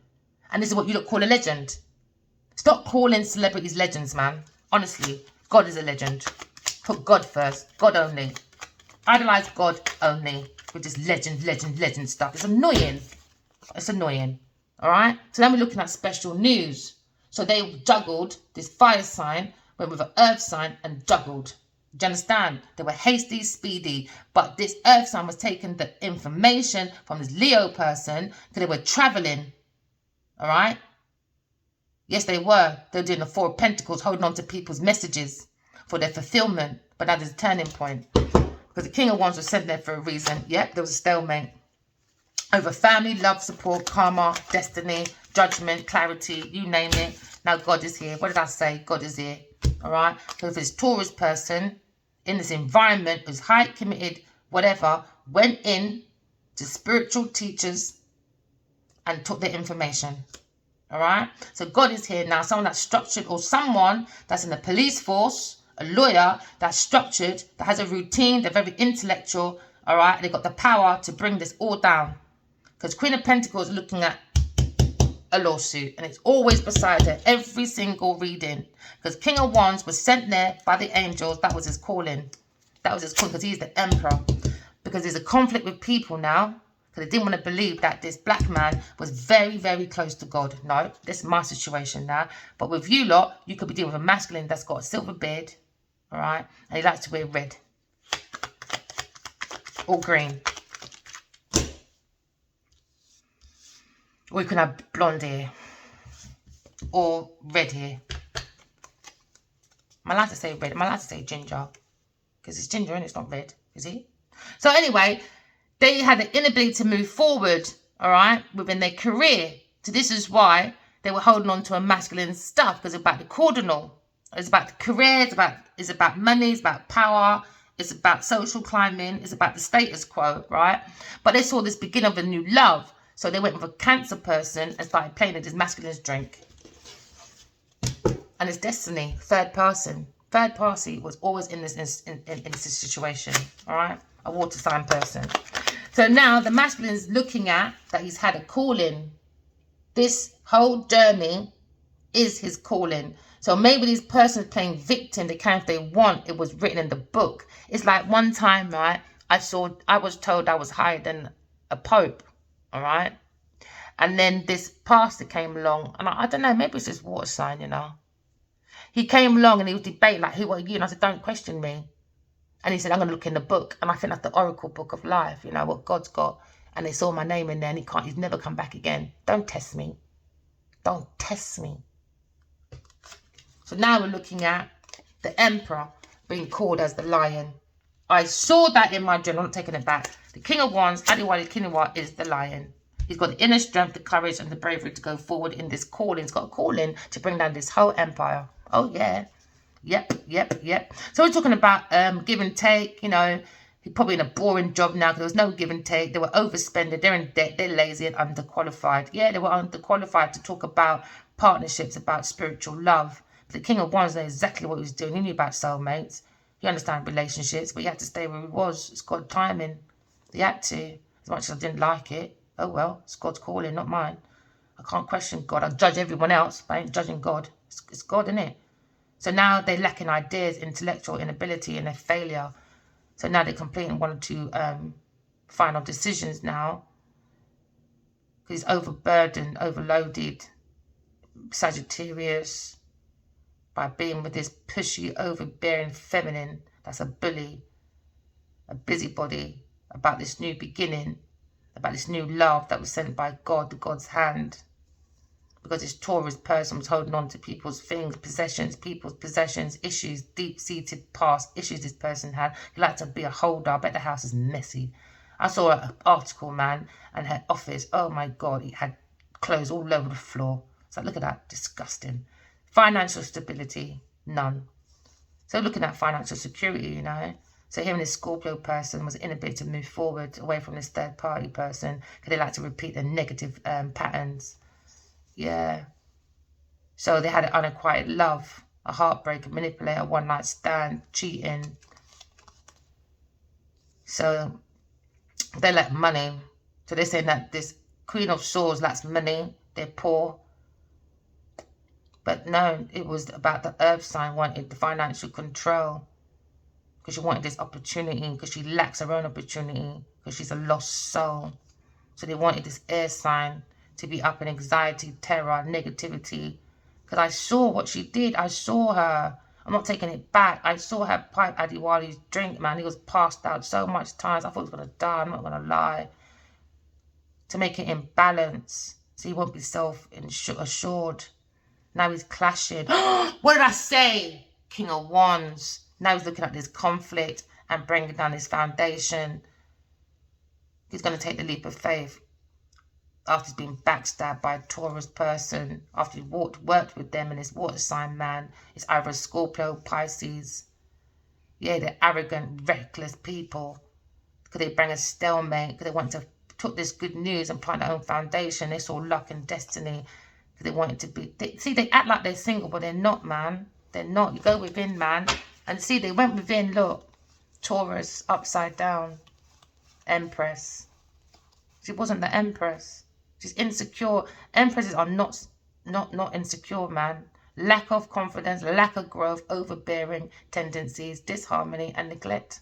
And this is what you look call a legend. Stop calling celebrities legends, man. Honestly, God is a legend. Put God first. God only. Idolize God only. With this legend stuff. It's annoying. It's annoying. All right? So then we're looking at special news. So they juggled this fire sign, went with an earth sign and juggled. Do you understand? They were hasty, speedy. But this earth sign was taking the information from this Leo person because they were traveling. All right? Yes, they were. They were doing the 4 of Pentacles, holding on to people's messages for their fulfillment. But that is a turning point. Because the King of Wands was sent there for a reason. Yep, there was a stalemate. Over family, love, support, karma, destiny, judgment, clarity, you name it. Now God is here. What did I say? God is here. All right? So if this Taurus person in this environment who's high committed, whatever, went in to spiritual teachers and took their information. All right. So God is here now. Someone that's structured, or someone that's in the police force, a lawyer that's structured, that has a routine. They're very intellectual. All right. They got the power to bring this all down. Because Queen of Pentacles is looking at a lawsuit, and it's always beside her every single reading. Because King of Wands was sent there by the angels. That was his calling. That was his calling, because he's the emperor. Because there's a conflict with people now. Because they didn't want to believe that this black man was very, very close to God. No, this is my situation now. But with you lot, you could be dealing with a masculine that's got a silver beard. All right. And he likes to wear red. Or green. Or you can have blonde hair. Or red hair. Am I allowed to say red? Am I allowed to say ginger? Because it's ginger and it's not red. Is it? So anyway, they had the inability to move forward, all right, within their career. So this is why they were holding on to a masculine stuff, because it's about the cardinal. It's about the career, it's about money, it's about power, it's about social climbing, it's about the status quo, right? But they saw this beginning of a new love. So they went with a Cancer person and started playing with this masculine drink. And it's destiny, third person. Third party was always in this situation, all right? A water sign person. So now the masculine is looking at that he's had a calling. This whole journey is his calling. So maybe these persons playing victim, they can if they want. It was written in the book. It's like one time, right, I was told I was higher than a pope, all right? And then this pastor came along, and I don't know, maybe it's this water sign, you know. He came along and he was debating, like, who are you? And I said, don't question me. And he said, I'm going to look in the book. And I think that's the oracle book of life, you know, what God's got. And they saw my name in there, and he's never come back again. Don't test me. Don't test me. So now we're looking at the emperor being called as the lion. I saw that in my journal. I'm not taking it back. The King of Wands, Adiwali Kiniwa, is the lion. He's got the inner strength, the courage, and the bravery to go forward in this calling. He's got a calling to bring down this whole empire. Oh, yeah. Yep. So we're talking about give and take. You know, he's probably in a boring job now because there was no give and take. They were overspending. They're in debt. They're lazy and underqualified. Yeah, they were underqualified to talk about partnerships, about spiritual love. But the King of Wands knew exactly what he was doing. He knew about soulmates. He understood relationships, but he had to stay where he was. It's God's timing. He had to. As much as I didn't like it. Oh, well, it's God's calling, not mine. I can't question God. I judge everyone else, but I ain't judging God. It's God, isn't it? So now they're lacking ideas, intellectual inability, and they're failure. So now they're completing one or two final decisions now. He's overburdened, overloaded, Sagittarius, by being with this pushy, overbearing feminine that's a bully, a busybody, about this new beginning, about this new love that was sent by God, God's hand. Because this Taurus person was holding on to people's things, people's possessions, issues, deep-seated past issues this person had. He liked to be a holder. I bet the house is messy. I saw an article, man, and her office, oh my God, it had clothes all over the floor. So look at that, disgusting. Financial stability, none. So looking at financial security, you know. So him and this Scorpio person was inability to move forward away from this third party person because they like to repeat the negative patterns. Yeah. So they had an unacquired love, a heartbreak, a manipulator, one night stand, cheating. So they lack money. So they're saying that this Queen of Swords lacks money. They're poor. But no, it was about the earth sign wanted the financial control. Because she wanted this opportunity. Because she lacks her own opportunity. Because she's a lost soul. So they wanted this air sign to be up in anxiety, terror, negativity. Because I saw what she did. I saw her. I'm not taking it back. I saw her pipe Adiwali's drink, man. He was passed out so much times. I thought he was going to die. I'm not going to lie. To make it in balance. So he won't be self-assured. Now he's clashing. What did I say? King of Wands. Now he's looking at this conflict and bringing down his foundation. He's going to take the leap of faith. After he's been backstabbed by a Taurus person, after he worked with them and his water sign man, it's either Scorpio, Pisces. Yeah, they're arrogant, reckless people. Because they bring a stalemate, because they want to took this good news and planted their own foundation. They saw luck and destiny. They wanted to be... They act like they're single, but they're not, man. They're not. You go within, man. And see, they went within, look. Taurus, upside down. Empress. She wasn't the Empress. She's insecure. Empresses are not insecure, man. Lack of confidence, lack of growth, overbearing tendencies, disharmony and neglect.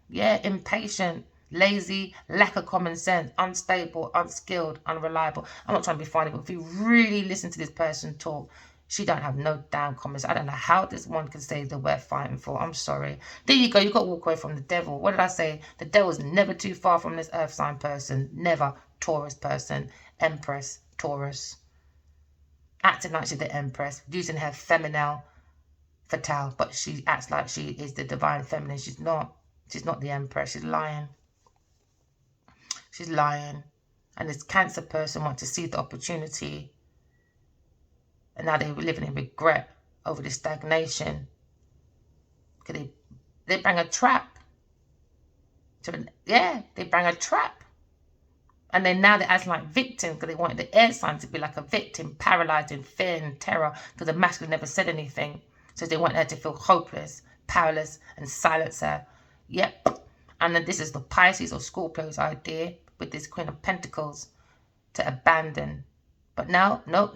Yeah, impatient, lazy, lack of common sense, unstable, unskilled, unreliable. I'm not trying to be funny, but if you really listen to this person talk, she don't have no damn comments. I don't know how this one can say that we're fighting for. I'm sorry. There you go. You got to walk away from the devil. What did I say? The devil's never too far from this earth sign person. Never. Taurus person. Empress. Taurus. Acting like she's the Empress. Using her feminine fatale. But she acts like she is the divine feminine. She's not. She's not the Empress. She's lying. She's lying. And this Cancer person wants to see the opportunity. And now they're living in regret over this stagnation. Because they bring a trap. They bring a trap. And then now they're acting like victims because they wanted the air sign to be like a victim, paralyzed in fear and terror because the masculine never said anything. So they want her to feel hopeless, powerless, and silence her. Yep. And then this is the Pisces or Scorpio's idea with this Queen of Pentacles to abandon. But now, no.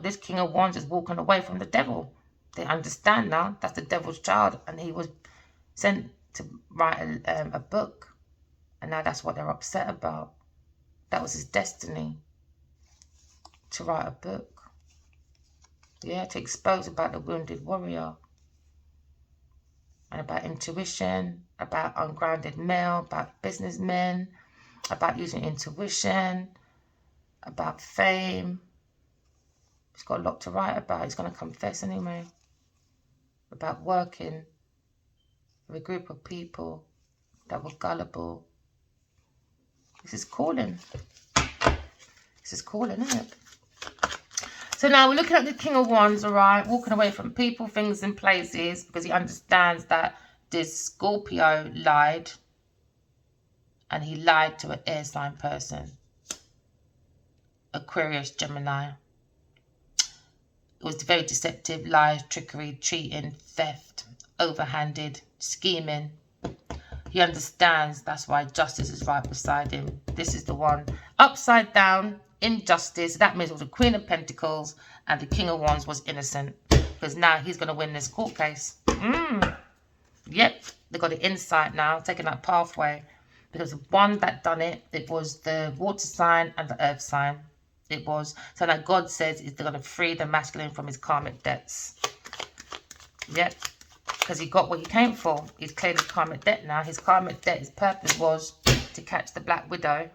This King of Wands is walking away from the devil. They understand now that's the devil's child, and he was sent to write a book. And now that's what they're upset about. That was his destiny, to write a book. Yeah, to expose about the wounded warrior. And about intuition, about ungrounded male, about businessmen, about using intuition, about fame. He's got a lot to write about. He's going to confess anyway. About working with a group of people that were gullible. This is calling. This is calling, isn't it? So now we're looking at the King of Wands, all right? Walking away from people, things and places because he understands that this Scorpio lied. And he lied to an air sign person. Aquarius, Gemini. It was very deceptive, lies, trickery, cheating, theft, overhanded, scheming. He understands that's why justice is right beside him. This is the one. Upside down, injustice. That means it was the Queen of Pentacles and the King of Wands was innocent. Because now he's going to win this court case. Yep, they got the insight now, taking that pathway. Because the one that done it, it was the water sign and the earth sign. It was. So now God says they're going to free the masculine from his karmic debts. Yep. Because he got what he came for. He's cleared his karmic debt now. His karmic debt, his purpose was to catch the Black Widow.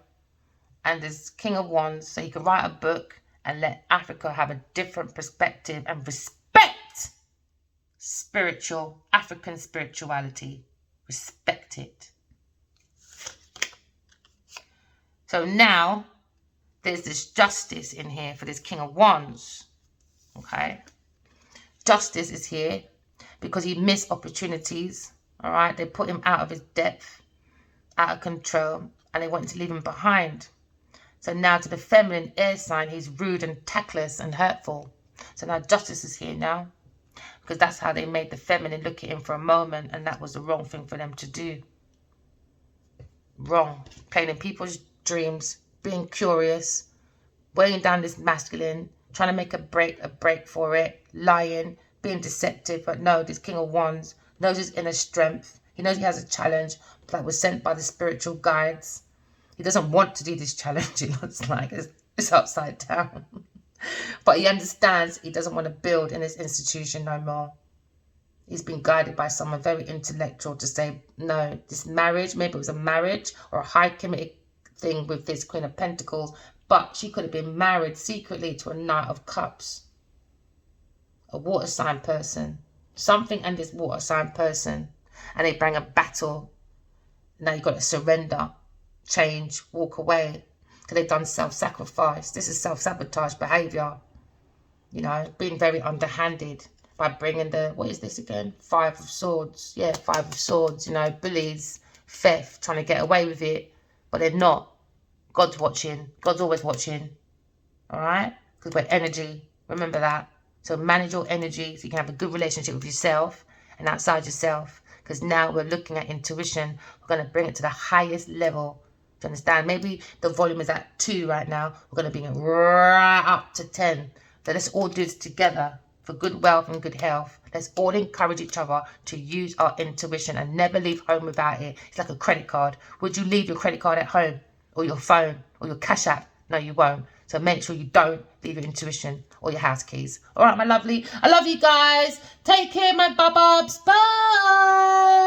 And this King of Wands, so he could write a book and let Africa have a different perspective and respect African spirituality. Respect it. So now, there's this justice in here for this King of Wands. Okay? Justice is here because he missed opportunities. All right? They put him out of his depth, out of control, and they wanted to leave him behind. So now to the feminine air sign, he's rude and tactless and hurtful. So now justice is here now. Because that's how they made the feminine look at him for a moment, and that was the wrong thing for them to do. Wrong. Playing in people's dreams, being curious, weighing down this masculine, trying to make a break for it, lying, being deceptive. But no, this King of Wands knows his inner strength. He knows he has a challenge that was sent by the spiritual guides. He doesn't want to do this challenge, it looks like. It's upside down. But he understands he doesn't want to build in this institution no more. He's been guided by someone very intellectual to say, no, this marriage, maybe it was a marriage or a high committed thing with this Queen of Pentacles, but she could have been married secretly to a Knight of Cups, a water sign person, something and this water sign person, and they bring a battle. Now you've got to surrender, change, walk away, because they've done self-sacrifice. This is self-sabotage behavior, you know, being very underhanded by bringing the, what is this again? 5 of Swords. Yeah, 5 of Swords, you know, bullies, theft, trying to get away with it. but they're not. God's watching. God's always watching. All right? Because we're energy. Remember that. So manage your energy so you can have a good relationship with yourself and outside yourself. Because now we're looking at intuition. We're going to bring it to the highest level. Do you understand? Maybe the volume is at 2 right now. We're going to bring it right up to 10. So let's all do this together for good wealth and good health. Let's all encourage each other to use our intuition and never leave home without it. It's like a credit card. Would you leave your credit card at home or your phone or your cash app? No, you won't. So make sure you don't leave your intuition or your house keys. All right, my lovely. I love you guys. Take care, my bubs. Bye.